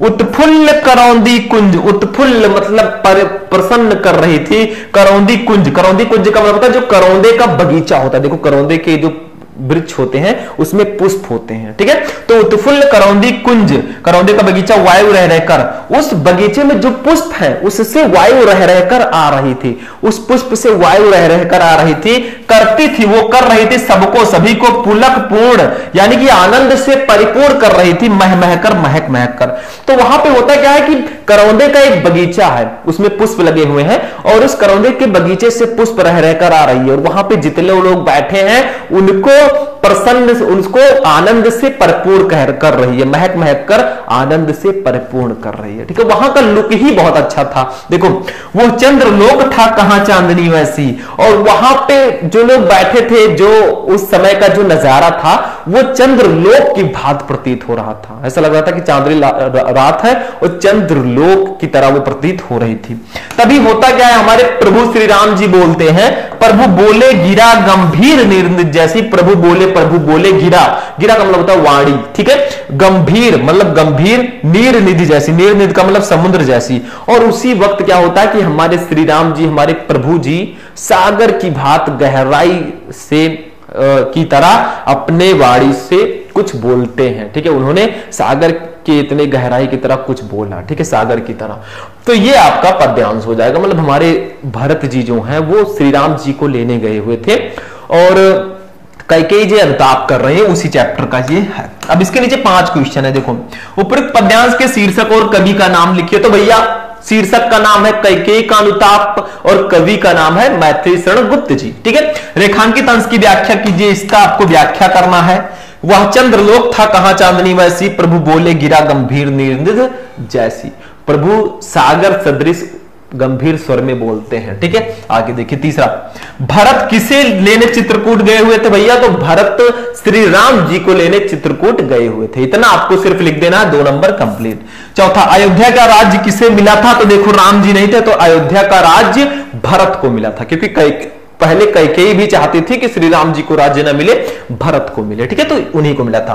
उत्फुल्ल करौंदी कुंज, उत्फुल्ल मतलब प्रसन्न कर रही थी, करौंदी कुंज, करौंदी कुंज का मतलब होता है जो करौंदे का बगीचा होता है। देखो करौंदे के जो वृक्ष होते हैं उसमें पुष्प होते हैं, ठीक है। तो उत्फुल्ल करौंदी कुंज, करौंदे का बगीचा वायु रह रहकर, उस बगीचे में जो पुष्प है उससे वायु रह रहकर आ रही थी, उस पुष्प से वायु रह रहकर आ रही थी, करती थी, वो कर रही थी सबको, सभी को पुलक पूर्ण, यानी कि आनंद से परिपूर्ण कर रही थी, मह मह कर, महक महक कर। तो वहां पे होता क्या है कि करौंदे का एक बगीचा है, उसमें पुष्प लगे हुए हैं और उस करौंदे के बगीचे से पुष्प रह रहकर आ रही है, और वहां पे जितने लोग बैठे हैं उनको प्रसन्न, उनको आनंद से परिपूर्ण कर रही है, महक महक कर आनंद से परिपूर्ण कर रही है, ठीक है। वहां का लुक ही बहुत अच्छा था। देखो वो चंद्रलोक था कहां चांदनी वैसी, और वहां पे जो लोग बैठे थे, जो उस समय का जो नजारा था वो चंद्रलोक की भांत प्रतीत हो रहा था। ऐसा लग रहा था कि चांदनी रात है और चंद्रलोक की तरह वो प्रतीत हो रही थी। तभी होता क्या है, हमारे प्रभु श्री राम जी बोलते हैं, प्रभु बोले गिरा गंभीर निर्नित जैसी, प्रभु बोले गिरा, गिरा का मतलब होता है वाणी, ठीक है। गंभीर मतलब गंभीर, नीर निधि जैसी, नीर निधि का मतलब समुद्र जैसी। और उसी वक्त क्या होता है कि हमारे श्री राम जी, हमारे प्रभु जी सागर की भांत गहराई से की तरह अपने वाणी से कुछ बोलते हैं, ठीक है। उन्होंने सागर के इतने गहराई की तरह कुछ बोला, ठीक है, सागर की तरह। तो ये आपका पद्यांश हो जाएगा। मतलब हमारे भरत जी जो हैं वो श्री राम जी को लेने गए हुए थे और कैकेयी जी अनुताप कर रहे हैं, उसी चैप्टर का ये है। अब इसके नीचे 5 क्वेश्चन है। देखो, उपयुक्त पद्यांश के शीर्षक और कवि का नाम लिखिए। तो भैया शीर्षक का नाम है कैकेयी का अनुताप और कवि का नाम है मैथिली शरण गुप्त जी, ठीक है। रेखांकित अंश की व्याख्या कीजिए, इसका आपको व्याख्या करना है। वह चंद्रलोक था कहां चांदनी वैसी, प्रभु बोले गिरा गंभीर निर्निध जैसी। प्रभु सागर सदृश गंभीर स्वर में बोलते हैं, ठीक है। आगे देखिए तीसरा, भरत किसे लेने चित्रकूट गए हुए थे भैया? तो भरत श्री राम जी को लेने चित्रकूट गए हुए थे। इतना आपको सिर्फ लिख देना है, 2 नंबर कंप्लीट। चौथा, अयोध्या का राज्य किसे मिला था? तो देखो राम जी नहीं थे तो अयोध्या का राज्य भरत को मिला था, क्योंकि पहले कैकेयी भी चाहती थी कि श्री राम जी को राज्य न मिले, भरत को मिले, ठीक है, तो उन्हीं को मिला था।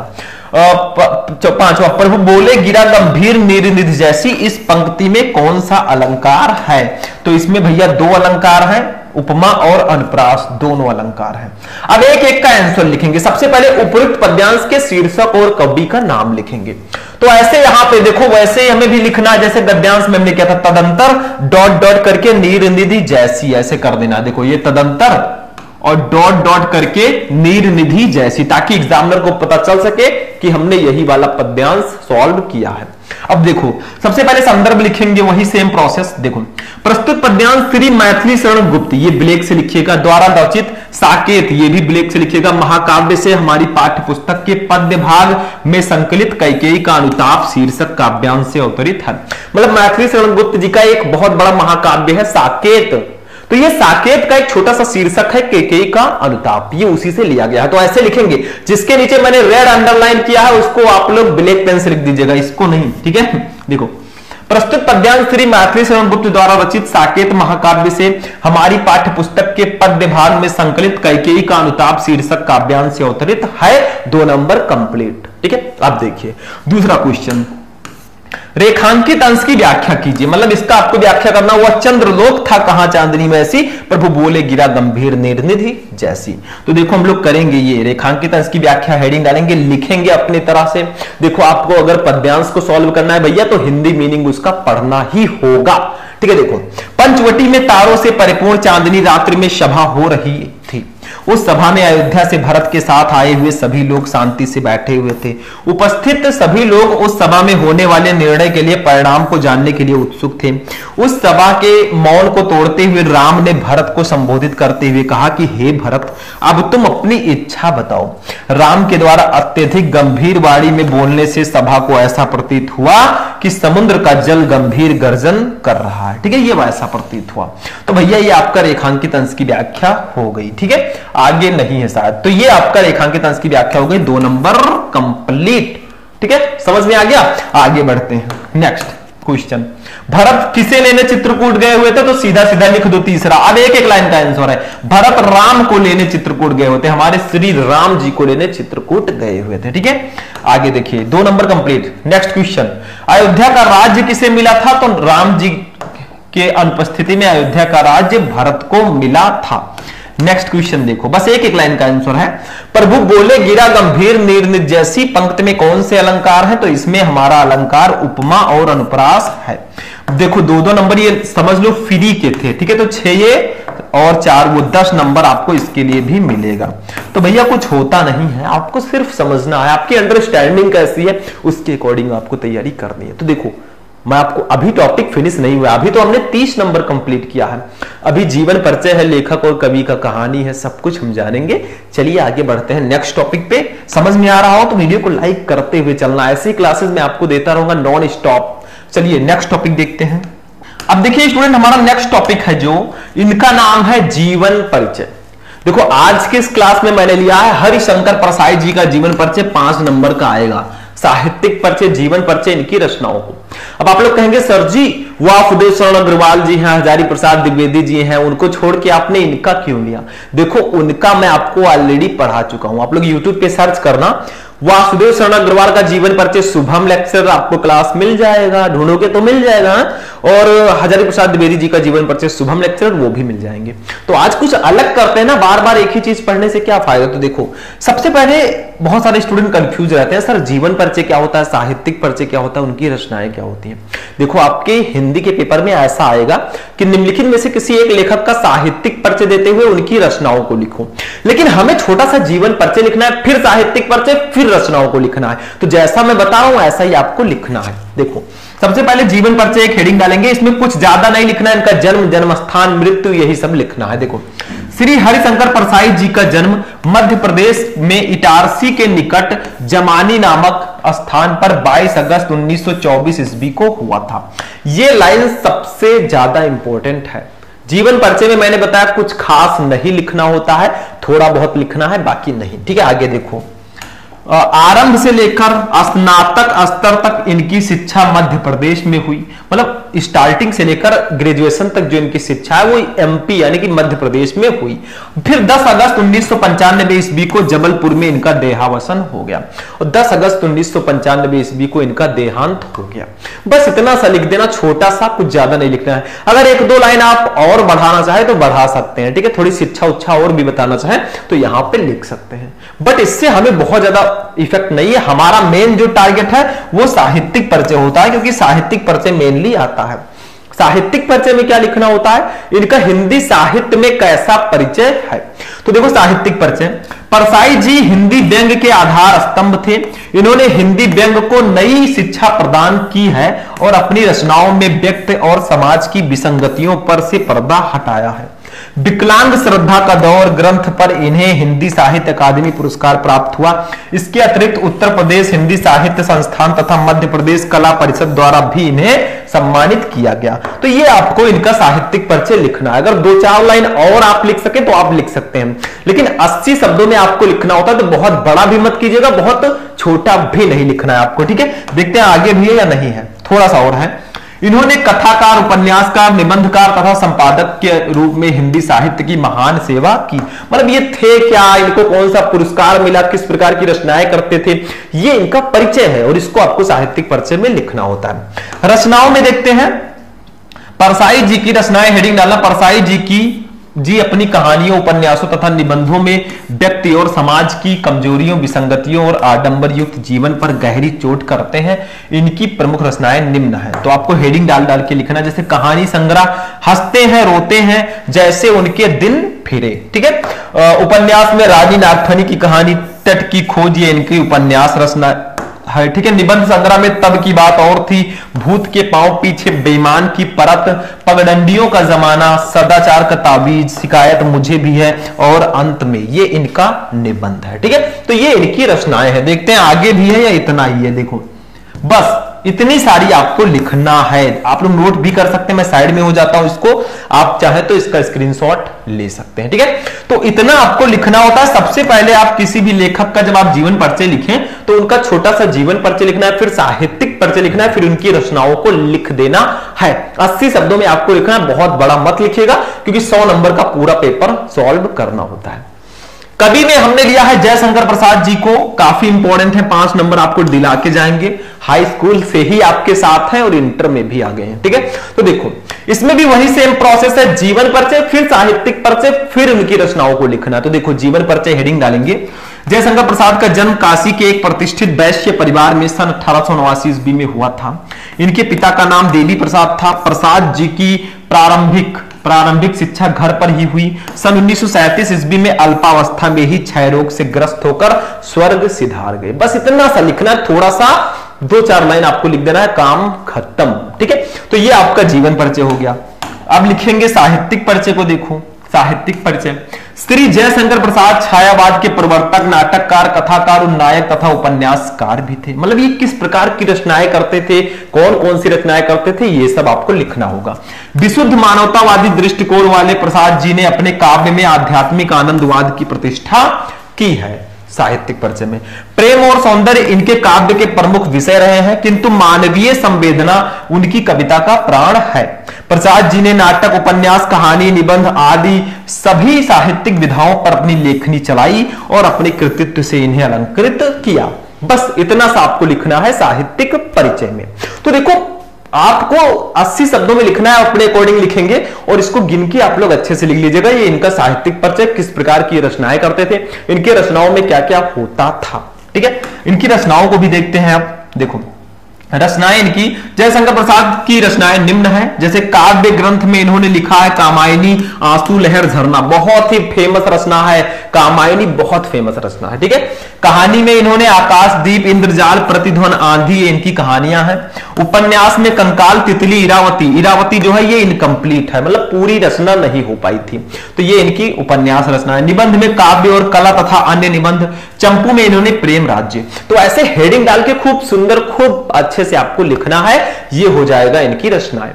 5वां, प्रभु बोले गिरा गंभीर निर्निधि जैसी, इस पंक्ति में कौन सा अलंकार है? तो इसमें भैया 2 अलंकार हैं, उपमा और अनुप्रास, दोनों अलंकार हैं। अब एक एक का आंसर लिखेंगे। सबसे पहले उपयुक्त पद्यांश के शीर्षक और कवि का नाम लिखेंगे। तो ऐसे यहां पे देखो, वैसे ही हमें भी लिखना है जैसे गद्यांश में हमने किया था, तदंतर डॉट डॉट करके नीर निधि जैसी, ऐसे कर देना। देखो ये तदंतर और डॉट डॉट करके नीर निधि जैसी, ताकि एग्जामिनर को पता चल सके कि हमने यही वाला पद्यांश सॉल्व किया है। अब देखो सबसे पहले संदर्भ लिखेंगे, वही सेम प्रोसेस। देखो, प्रस्तुत पद्यांश श्री मैथिली शरण गुप्त, ये ब्लैक से लिखिएगा, द्वारा रचित साकेत, ये भी ब्लैक से लिखिएगा, महाकाव्य से हमारी पाठ्य पुस्तक के पद्य भाग में संकलित कैकेयी का अनुताप शीर्षक काव्यांश से अवतरित है। मतलब मैथिली शरण गुप्त जी का एक बहुत बड़ा महाकाव्य है साकेत, तो ये साकेत का एक छोटा सा शीर्षक है कैकेयी का अनुताप, ये उसी से लिया गया है। तो ऐसे लिखेंगे, जिसके नीचे मैंने रेड अंडरलाइन किया है उसको आप लोग ब्लैक पेन से लिख दीजिएगा, इसको नहीं, ठीक है। देखो, प्रस्तुत पद्यांश श्री मैथिली शरण गुप्त द्वारा रचित साकेत महाकाव्य से हमारी पाठ्य पुस्तक के पद्य भाग में संकलित कैकेयी का अनुताप शीर्षक काव्यांश से अवतरित है, 2 नंबर कंप्लीट, ठीक है। अब देखिए दूसरा क्वेश्चन, रेखांकित अंश की व्याख्या कीजिए। मतलब इसका आपको व्याख्या करना, हुआ चंद्रलोक था कहां चांदनी में ऐसी, प्रभु बोले गिरा गंभीर निर्निधि जैसी। तो देखो हम लोग करेंगे ये रेखांकित अंश की व्याख्या, हेडिंग डालेंगे, लिखेंगे अपनी तरह से। देखो आपको अगर पद्यांश को सॉल्व करना है भैया तो हिंदी मीनिंग उसका पढ़ना ही होगा, ठीक है। देखो, पंचवटी में तारों से परिपूर्ण चांदनी रात्रि में सभा हो रही थी। उस सभा में अयोध्या से भरत के साथ आए हुए सभी लोग शांति से बैठे हुए थे। उपस्थित सभी लोग उस सभा में होने वाले निर्णय के लिए परिणाम को जानने के लिए उत्सुक थे। उस सभा के मौन को तोड़ते हुए राम ने भरत को संबोधित करते हुए कहा कि हे भरत, अब तुम अपनी इच्छा बताओ। राम के द्वारा अत्यधिक गंभीर वाणी में बोलने से सभा को ऐसा प्रतीत हुआ कि समुद्र का जल गंभीर गर्जन कर रहा है, ठीक है, ये वैसा प्रतीत हुआ। तो भैया ये आपका रेखांकित अंश की व्याख्या हो गई, ठीक है, आगे नहीं है शायद। तो ये आपका रेखांकित अंश की व्याख्या हो गई, 2 नंबर कंप्लीट, ठीक है, समझ में आ गया। आगे बढ़ते हैं, नेक्स्ट क्वेश्चन, भरत किसे लेने चित्रकूट गए हुए थे? तो सीधा सीधा लिख दो तीसरा। अब एक एक लाइन का आंसर है, भरत राम को लेने चित्रकूट गए हुए थे, हमारे श्री राम जी को लेने चित्रकूट गए हुए थे, ठीक है। आगे देखिए 2 number complete. Next question, Ayodhya का राज्य किसे मिला था? तो राम जी के अनुपस्थिति में अयोध्या का राज्य भरत को मिला था। नेक्स्ट क्वेश्चन देखो, बस एक एक लाइन का आंसर है। प्रभु बोले गिरा गंभीर निर्नित जैसी पंक्ति में कौन से अलंकार है? तो इसमें हमारा अलंकार उपमा और अनुप्रास है। देखो 2-2 नंबर ये समझ लो फ्री के थे, ठीक है। तो 6 ये और 4 वो 10 नंबर आपको इसके लिए भी मिलेगा। तो भैया कुछ होता नहीं है, आपको सिर्फ समझना है, आपकी अंडरस्टैंडिंग कैसी है उसके अकॉर्डिंग आपको तैयारी करनी है। तो देखो मैं आपको अभी टॉपिक फिनिश नहीं हुआ, अभी तो हमने 30 नंबर कंप्लीट किया है। अभी जीवन परिचय है, लेखक और कवि का कहानी है, सब कुछ हम जानेंगे। चलिए आगे बढ़ते हैं नेक्स्ट टॉपिक पे। समझ में आ रहा हो तो वीडियो को लाइक करते हुए चलना, ऐसी क्लासेस में आपको देता रहूंगा नॉन स्टॉप। चलिए नेक्स्ट टॉपिक देखते हैं। अब देखिए स्टूडेंट, हमारा नेक्स्ट टॉपिक है जो इनका नाम है जीवन परिचय। देखो आज के इस क्लास में मैंने लिया है हरिशंकर परसाई जी का जीवन परिचय, 5 नंबर का आएगा। साहित्यिक परिचय, जीवन परिचय, इनकी रचनाओं को। अब आप लोग कहेंगे सर जी वासुदेव शरण अग्रवाल जी हैं, हजारी प्रसाद द्विवेदी जी हैं, उनको छोड़ के आपने इनका क्यों लिया? देखो उनका मैं आपको ऑलरेडी पढ़ा चुका हूं, आप लोग यूट्यूब पे सर्च करना वासुदेव शरण अग्रवाल का जीवन परिचय शुभम लेक्चर, आपको क्लास मिल जाएगा, ढूंढोगे तो मिल जाएगा। और हजारी प्रसाद द्विवेदी जी का जीवन परिचय शुभम लेक्चर, वो भी मिल जाएंगे। तो आज कुछ अलग करते हैं ना, बार बार एक ही चीज पढ़ने से क्या फायदा? तो देखो सबसे पहले बहुत सारे स्टूडेंट कंफ्यूज रहते हैं, सर जीवन परिचय क्या होता है, साहित्यिक परिचय क्या होता है, उनकी रचनाएं क्या होती हैं। देखो आपके हिंदी के पेपर में ऐसा आएगा कि निम्नलिखित में से किसी एक लेखक का साहित्यिक परिचय देते हुए उनकी रचनाओं को लिखो, लेकिन हमें छोटा सा जीवन परिचय लिखना है, फिर साहित्यिक परिचय, फिर रचनाओं को लिखना है। तो जैसा मैं बता रहा हूं ऐसा ही आपको लिखना है। देखो सबसे पहले जीवन परिचय एक हेडिंग डालेंगे, इसमें कुछ ज्यादा नहीं लिखना है, इनका जन्म, जन्म स्थान, मृत्यु, यही सब लिखना है। देखो श्री हरिशंकर परसाई जी का जन्म मध्य प्रदेश में इटारसी के निकट जमानी नामक स्थान पर 22 अगस्त 1924 ईस्वी को हुआ था। यह लाइन सबसे ज्यादा इंपॉर्टेंट है। जीवन परिचय में मैंने बताया कुछ खास नहीं लिखना होता है, थोड़ा बहुत लिखना है, बाकी नहीं। ठीक है, आगे देखो। आरंभ से लेकर स्नातक स्तर तक इनकी शिक्षा मध्य प्रदेश में हुई, मतलब स्टार्टिंग से लेकर ग्रेजुएशन तक जो इनकी शिक्षा है वो एमपी यानी कि मध्य प्रदेश में हुई। फिर 10 अगस्त 1995 ईस्वी को जबलपुर में इनका देहावसान हो गया और 10 अगस्त 1995 ईस्वी को इनका देहांत हो गया। बस इतना सा लिख देना, छोटा सा, कुछ ज्यादा नहीं लिखना है। अगर 1-2 लाइन आप और बढ़ाना चाहे तो बढ़ा सकते हैं, ठीक है, थोड़ी शिक्षा उच्छा और भी बताना चाहे तो यहां पे लिख सकते हैं, बट इससे हमें बहुत ज्यादा इफेक्ट नहीं है। हमारा मेन जो टारगेट है वो साहित्यिक परिचय होता है, क्योंकि साहित्यिक परिचय मेनली आता है। साहित्यिक परिचय में क्या लिखना होता है, इनका हिंदी साहित्य में कैसा परिचय है। तो देखो साहित्यिक परिचय, परसाई जी हिंदी व्यंग्य के आधार स्तंभ थे। इन्होंने हिंदी व्यंग्य को नई शिक्षा प्रदान की है और अपनी रचनाओं में व्यक्ति और समाज की विसंगतियों पर से पर्दा हटाया है। विकलांग श्रद्धा का दौर ग्रंथ पर इन्हें हिंदी साहित्य अकादमी पुरस्कार प्राप्त हुआ। इसके अतिरिक्त उत्तर प्रदेश हिंदी साहित्य संस्थान तथा मध्य प्रदेश कला परिषद द्वारा भी इन्हें सम्मानित किया गया। तो ये आपको इनका साहित्यिक परिचय लिखना है। अगर 2-4 लाइन और आप लिख सके तो आप लिख सकते हैं, लेकिन 80 शब्दों में आपको लिखना होता है, तो बहुत बड़ा भी मत कीजिएगा, बहुत छोटा भी नहीं लिखना है आपको। ठीक है, देखते हैं आगे भी है या नहीं है, थोड़ा सा और है। इन्होंने कथाकार, उपन्यासकार, निबंधकार तथा संपादक के रूप में हिंदी साहित्य की महान सेवा की। मतलब ये थे क्या, इनको कौन सा पुरस्कार मिला, किस प्रकार की रचनाएं करते थे, ये इनका परिचय है और इसको आपको साहित्यिक परिचय में लिखना होता है। रचनाओं में देखते हैं परसाई जी की रचनाएं, हेडिंग डालना परसाई जी अपनी कहानियों, उपन्यासों तथा निबंधों में व्यक्ति और समाज की कमजोरियों, विसंगतियों और आडंबर युक्त जीवन पर गहरी चोट करते हैं। इनकी प्रमुख रचनाएं निम्न है, तो आपको हेडिंग डाल डाल के लिखना, जैसे कहानी संग्रह हंसते हैं रोते हैं जैसे उनके दिन फिरे। ठीक है, उपन्यास में रानी नागफनी की कहानी तट की खोज, ये इनकी उपन्यास रचना है। ठीक है, निबंध संग्रह में तब की बात और थी, भूत के पांव पीछे बेईमान की परत, पगडंडियों का जमाना, सदाचार का ताबीज, शिकायत मुझे भी है और अंत में, ये इनका निबंध है। ठीक है, तो ये इनकी रचनाएं हैं। देखते हैं आगे भी है या इतना ही है। देखो बस इतनी सारी आपको लिखना है, आप लोग नोट भी कर सकते हैं, मैं साइड में हो जाता हूं, इसको आप चाहे तो इसका स्क्रीनशॉट ले सकते हैं। ठीक है, तो इतना आपको लिखना होता है। सबसे पहले आप किसी भी लेखक का जब आप जीवन परिचय लिखें तो उनका छोटा सा जीवन परिचय लिखना है, फिर साहित्यिक परिचय लिखना है, फिर उनकी रचनाओं को लिख देना है। 80 शब्दों में आपको लिखना है, बहुत बड़ा मत लिखिएगा क्योंकि 100 नंबर का पूरा पेपर सॉल्व करना होता है। कवि में हमने लिया है जयशंकर प्रसाद जी को, काफी इंपॉर्टेंट है, 5 नंबर आपको दिला के जाएंगे, हाई स्कूल से ही आपके साथ है और इंटर में भी आ गए हैं, ठीक है। तो देखो इसमें भी वही सेम प्रोसेस है, जीवन परिचय, फिर साहित्यिक परिचय, फिर उनकी रचनाओं को लिखना। तो देखो जीवन परिचय हेडिंग डालेंगे। जयशंकर प्रसाद का जन्म काशी के एक प्रतिष्ठित वैश्य परिवार में सन 1889 ईस्वी में हुआ था। इनके पिता का नाम देवी प्रसाद था। प्रसाद जी की प्रारंभिक शिक्षा घर पर ही हुई। सन 1937 ईस्वी में अल्पावस्था में ही क्षय रोग से ग्रस्त होकर स्वर्ग सिधार गए। बस इतना सा लिखना है, थोड़ा सा 2-4 लाइन आपको लिख देना है, काम खत्म, ठीक है। तो ये आपका जीवन परिचय हो गया। अब लिखेंगे साहित्यिक परिचय को। देखो साहित्यिक परिचय, श्री जयशंकर प्रसाद छायावाद के प्रवर्तक, नाटककार, कथाकार, नायक तथा उपन्यासकार भी थे। मतलब ये किस प्रकार की रचनाएं करते थे, कौन कौन सी रचनाएं करते थे, ये सब आपको लिखना होगा। विशुद्ध मानवतावादी दृष्टिकोण वाले प्रसाद जी ने अपने काव्य में आध्यात्मिक आनंदवाद की प्रतिष्ठा की है। साहित्यिक परिचय में प्रेम और सौंदर्य इनके काव्य के प्रमुख विषय रहे हैं, किंतु मानवीय संवेदना उनकी कविता का प्राण है। प्रसाद जी ने नाटक, उपन्यास, कहानी, निबंध आदि सभी साहित्यिक विधाओं पर अपनी लेखनी चलाई और अपने कृतित्व से इन्हें अलंकृत किया। बस इतना सा आपको लिखना है साहित्यिक परिचय में। तो देखो आपको 80 शब्दों में लिखना है, अपने अकॉर्डिंग लिखेंगे और इसको गिन के आप लोग अच्छे से लिख लीजिएगा। ये इनका साहित्यिक परिचय, किस प्रकार की रचनाएं करते थे, इनके रचनाओं में क्या क्या होता था, ठीक है। इनकी रचनाओं को भी देखते हैं। आप देखो रचनाएं इनकी, जयशंकर प्रसाद की रचनाएं निम्न है। जैसे काव्य ग्रंथ में इन्होंने लिखा है कामायनी, आंसू, लहर, झरना, बहुत ही फेमस रचना है कामायनी, बहुत फेमस रचना है, ठीक है। कहानी में इन्होंने आकाशदीप, इंद्रजाल, प्रतिध्वन, आंधी, इनकी कहानियां हैं। उपन्यास में कंकाल, तितली, इरावती जो है ये इनकम्प्लीट है, मतलब पूरी रचना नहीं हो पाई थी, तो ये इनकी उपन्यास रचना है। निबंध में काव्य और कला तथा अन्य निबंध। चंपू में इन्होंने प्रेम राज्य। तो ऐसे हेडिंग डाल के खूब सुंदर, खूब अच्छे से आपको लिखना है, ये हो जाएगा इनकी रचनाएं।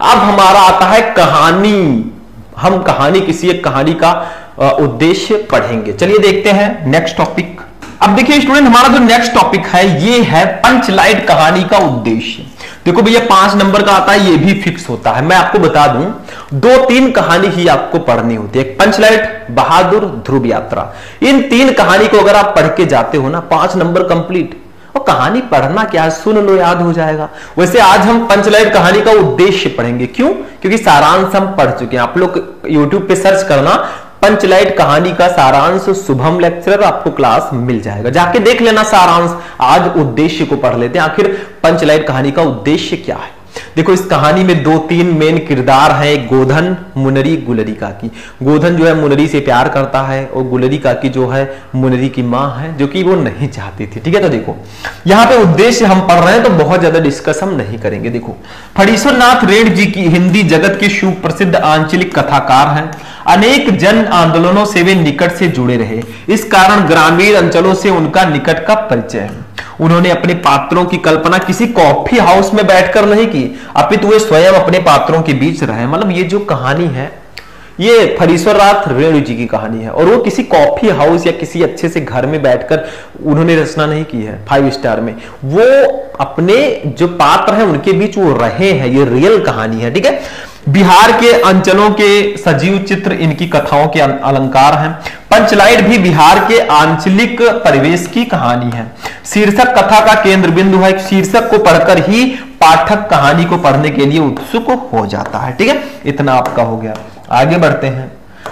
अब हमारा आता है कहानी। हम कहानी, किसी एक कहानी का उद्देश्य पढ़ेंगे। चलिए देखते हैं नेक्स्ट टॉपिक। अब देखिए स्टूडेंट, हमारा जो नेक्स्ट टॉपिक है ये है पंचलाइट कहानी का उद्देश्य। देखो भैया 5 नंबर का आता है, ये भी फिक्स होता है। मैं आपको बता दूं 2-3 कहानी ही आपको पढ़नी होती है, पंचलाइट, बहादुर, ध्रुव यात्रा। इन 3 कहानी को अगर आप पढ़ के जाते हो ना, 5 नंबर कंप्लीट। और कहानी पढ़ना क्या है, सुन लो, याद हो जाएगा। वैसे आज हम पंचलाइट कहानी का उद्देश्य पढ़ेंगे। क्यों? क्योंकि सारांश हम पढ़ चुके हैं। आप लोग यूट्यूब पे सर्च करना पंचलाइट कहानी का सारांश शुभम लेक्चरर, आपको क्लास मिल जाएगा, जाके देख लेना सारांश। आज उद्देश्य को पढ़ लेते हैं, आखिर पंचलाइट कहानी का उद्देश्य क्या है। देखो इस कहानी में 2-3 मेन किरदार हैं, गोधन, मुनरी, गुलरी काकी। गोधन जो है मुनरी से प्यार करता है और गुलरी काकी जो है मुनरी की मां है, जो कि वो नहीं चाहती थी, ठीक है। तो देखो यहाँ पे उद्देश्य हम पढ़ रहे हैं, तो बहुत ज्यादा डिस्कस हम नहीं करेंगे। देखो फणीश्वर नाथ रेण जी की हिंदी जगत के सुप्रसिद्ध आंचलिक कथाकार हैं। अनेक जन आंदोलनों से वे निकट से जुड़े रहे, इस कारण ग्रामीण अंचलों से उनका निकट का परिचय है। उन्होंने अपने पात्रों की कल्पना किसी कॉफी हाउस में बैठकर नहीं की, अपितु वे स्वयं अपने पात्रों के बीच रहे। मतलब ये जो कहानी है ये फणीश्वर नाथ रेणु जी की कहानी है, और वो किसी कॉफी हाउस या किसी अच्छे से घर में बैठकर उन्होंने रचना नहीं की है 5 स्टार में। वो अपने जो पात्र हैं उनके बीच वो रहे हैं, ये रियल कहानी है, ठीक है। बिहार के अंचलों के सजीव चित्र इनकी कथाओं के अलंकार हैं। पंचलाइट भी बिहार के आंचलिक परिवेश की कहानी है। शीर्षक कथा का केंद्र बिंदु है। शीर्षक को पढ़कर ही पाठक कहानी को पढ़ने के लिए उत्सुक हो जाता है, ठीक है। इतना आपका हो गया। आगे बढ़ते हैं।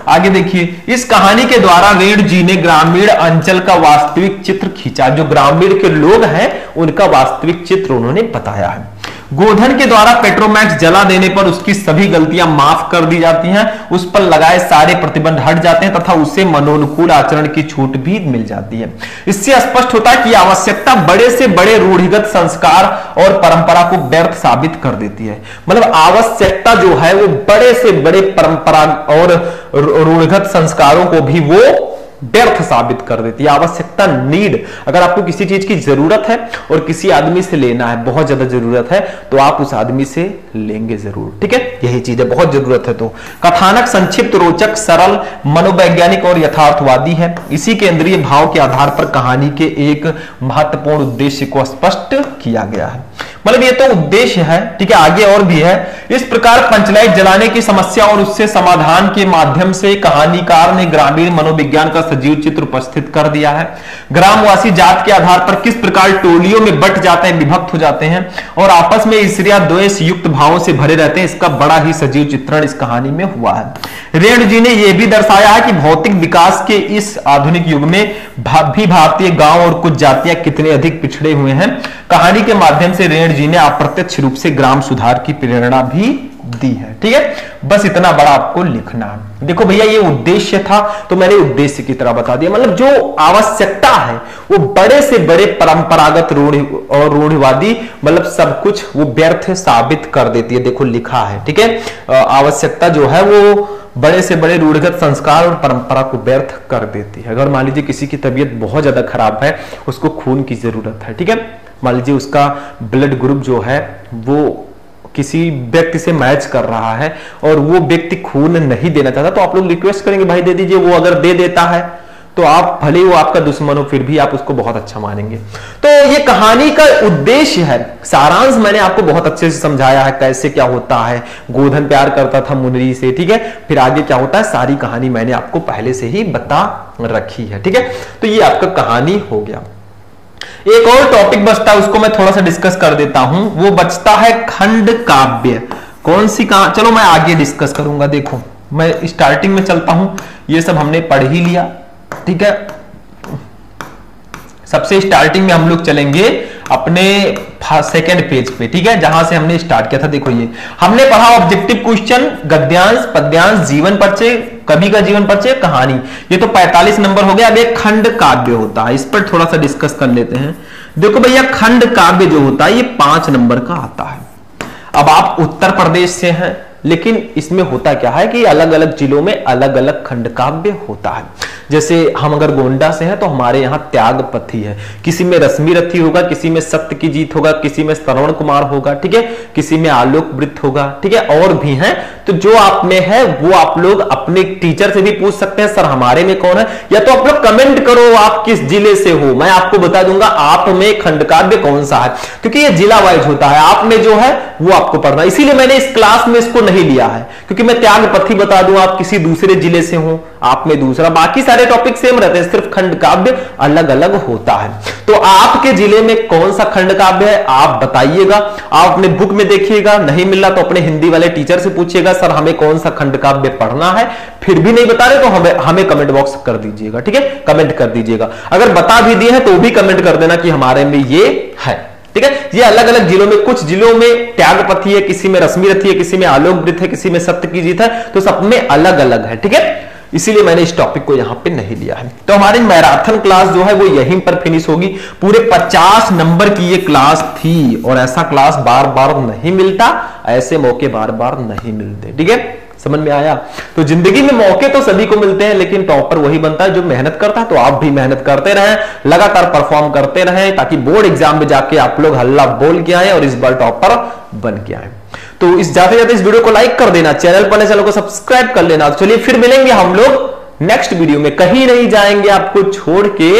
आगे देखिए, इस कहानी के द्वारा रेण जी ने ग्रामीण अंचल का वास्तविक चित्र खींचा। जो ग्रामीण के लोग हैं उनका वास्तविक चित्र उन्होंने बताया है। गोधन के द्वारा पेट्रोमैक्स जला देने पर उसकी सभी गलतियां माफ कर दी जाती हैं, उस पर लगाए सारे प्रतिबंध हट जाते हैं तथा उससे मनोनुकूल आचरण की छूट भी मिल जाती है। इससे स्पष्ट होता है कि आवश्यकता बड़े से बड़े रूढ़िगत संस्कार और परंपरा को व्यर्थ साबित कर देती है। मतलब आवश्यकता जो है वो बड़े से बड़े परंपरा और रूढ़िगत संस्कारों को भी वो व्यर्थ साबित कर देती है। आवश्यकता, नीड, अगर आपको किसी चीज की जरूरत है और किसी आदमी से लेना है, बहुत ज्यादा जरूरत है, तो आप उस आदमी से लेंगे जरूर, ठीक है। यही चीज है, बहुत जरूरत है तो। कथानक संक्षिप्त, रोचक, सरल, मनोवैज्ञानिक और यथार्थवादी है। इसी केंद्रीय भाव के आधार पर कहानी के एक महत्वपूर्ण उद्देश्य को स्पष्ट किया गया है। मतलब ये तो उद्देश्य है, ठीक है, आगे और भी है। इस प्रकार पंचलाइट जलाने की समस्या और उससे समाधान के माध्यम से कहानीकार ने ग्रामीण मनोविज्ञान का सजीव चित्र उपस्थित कर दिया है। ग्रामवासी जात के आधार पर किस प्रकार टोलियों में बट जाते हैं, विभक्त हो जाते हैं और आपस में ईर्ष्या द्वेष युक्त भावों से भरे रहते हैं, इसका बड़ा ही सजीव चित्रण इस कहानी में हुआ है। रेणु जी ने यह भी दर्शाया है कि भौतिक विकास के इस आधुनिक युग में भी भारतीय गांव और कुछ जातियां कितने अधिक पिछड़े हुए हैं। कहानी के माध्यम से रेणु जी ने अप्रत्यक्ष रूप से ग्राम सुधार की प्रेरणा भी दी है। ठीक है, बस इतना बड़ा आपको लिखना है। देखो भैया, ये उद्देश्य था तो मैंने उद्देश्य की तरह बता दिया। मतलब जो आवश्यकता है वो बड़े से बड़े परंपरागत रूढ़ और रूढ़िवादी मतलब सब कुछ वो व्यर्थ साबित कर देती है। देखो लिखा है, ठीक है, आवश्यकता जो है वो बड़े से बड़े रूढ़िगत संस्कार और परंपरा को व्यर्थ कर देती है। अगर मान लीजिए किसी की तबीयत बहुत ज्यादा खराब है, उसको खून की जरूरत है, ठीक है, मान लीजिए उसका ब्लड ग्रुप जो है वो किसी व्यक्ति से मैच कर रहा है और वो व्यक्ति खून नहीं देना चाहता, तो आप लोग रिक्वेस्ट करेंगे भाई दे दीजिए। वो अगर दे देता है तो आप भले वो आपका दुश्मन हो फिर भी आप उसको बहुत अच्छा मानेंगे। तो ये कहानी का उद्देश्य है, सारांश मैंने आपको बहुत अच्छे से समझाया है, कैसे क्या होता है। गोधन प्यार करता था मुनरी से, ठीक है, फिर आगे क्या होता है सारी कहानी मैंने आपको पहले से ही बता रखी है। ठीक है, तो ये आपका कहानी हो गया। एक और टॉपिक बचता है, उसको मैं थोड़ा सा डिस्कस कर देता हूं। वो बचता है खंड काव्य। कौन सी कहानी, चलो मैं आगे डिस्कस करूंगा। देखो मैं स्टार्टिंग में चलता हूं, ये सब हमने पढ़ ही लिया, ठीक है। सबसे स्टार्टिंग में हम लोग चलेंगे अपने सेकेंड पेज पे, ठीक है, जहां से हमने स्टार्ट किया था। देखो ये हमने पढ़ा ऑब्जेक्टिव क्वेश्चन, गद्यांश, पद्यांश, जीवन परिचय, कवि का जीवन परिचय, कहानी। ये तो 45 नंबर हो गया। अब एक खंड काव्य होता है, इस पर थोड़ा सा डिस्कस कर लेते हैं। देखो भैया, खंड काव्य जो होता है ये 5 नंबर का आता है। अब आप उत्तर प्रदेश से हैं, लेकिन इसमें होता क्या है कि अलग अलग जिलों में अलग अलग खंड काव्य होता है। जैसे हम अगर गोंडा से हैं तो हमारे यहाँ त्यागपथी है, किसी में रश्मि रथी होगा, किसी में सत्य की जीत होगा, किसी में श्रवण कुमार होगा, ठीक है, किसी में आलोक वृत्त होगा, ठीक है, और भी हैं। तो जो आप में है वो आप लोग अपने टीचर से भी पूछ सकते हैं, सर हमारे में कौन है, या तो आप लोग कमेंट करो आप किस जिले से हो, मैं आपको बता दूंगा आप में खंड काव्य कौन सा है, क्योंकि ये जिला वाइज होता है। आप में जो है वो आपको पढ़ना, इसीलिए मैंने इस क्लास में इसको नहीं लिया है, क्योंकि मैं त्यागपथी बता दूं आप किसी दूसरे जिले से हो, आप में दूसरा, बाकी सारे टॉपिक सेम रहते हैं, सिर्फ खंड काव्य अलग अलग होता है। तो आपके जिले में कौन सा खंड काव्य है आप बताइएगा। आप अपने बुक में देखिएगा, नहीं मिल रहा तो अपने हिंदी वाले टीचर से पूछिएगा, सर हमें कौन सा खंड काव्य पढ़ना है। फिर भी नहीं बता रहे तो हमें कमेंट बॉक्स कर दीजिएगा, ठीक है, कमेंट कर दीजिएगा। अगर बता भी दिए हैं तो भी कमेंट कर देना कि हमारे में ये है, ठीक है। ये अलग अलग जिलों में, कुछ जिलों में त्यागपथी है, किसी में रश्मि रथी है, किसी में आलोक वृत्त है, किसी में सत्य की जीत है, तो सब में अलग अलग है, ठीक है। इसीलिए मैंने इस टॉपिक को यहां पे नहीं लिया है। तो हमारी मैराथन क्लास जो है वो यहीं पर फिनिश होगी। पूरे 50 नंबर की ये क्लास थी और ऐसा क्लास बार बार नहीं मिलता, ऐसे मौके बार बार नहीं मिलते, ठीक है, समझ में आया। तो जिंदगी में मौके तो सभी को मिलते हैं, लेकिन टॉपर वही बनता है जो मेहनत करता है। तो आप भी मेहनत करते रहें, लगातार परफॉर्म करते रहें, ताकि बोर्ड एग्जाम में जाके आप लोग हल्ला बोल के आए और इस बार टॉपर बन के आए। तो इस जाते जाते इस वीडियो को लाइक कर देना, चैनल को सब्सक्राइब कर लेना। चलिए फिर मिलेंगे हम लोग नेक्स्ट वीडियो में। कहीं नहीं जाएंगे आपको छोड़ के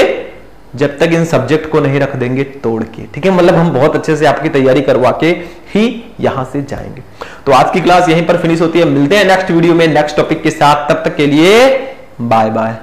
जब तक इन सब्जेक्ट को नहीं रख देंगे तोड़ के, ठीक है। मतलब हम बहुत अच्छे से आपकी तैयारी करवा के ही यहां से जाएंगे। तो आज की क्लास यहीं पर फिनिश होती है। मिलते हैं नेक्स्ट वीडियो में नेक्स्ट टॉपिक के साथ, तब तक के लिए बाय बाय।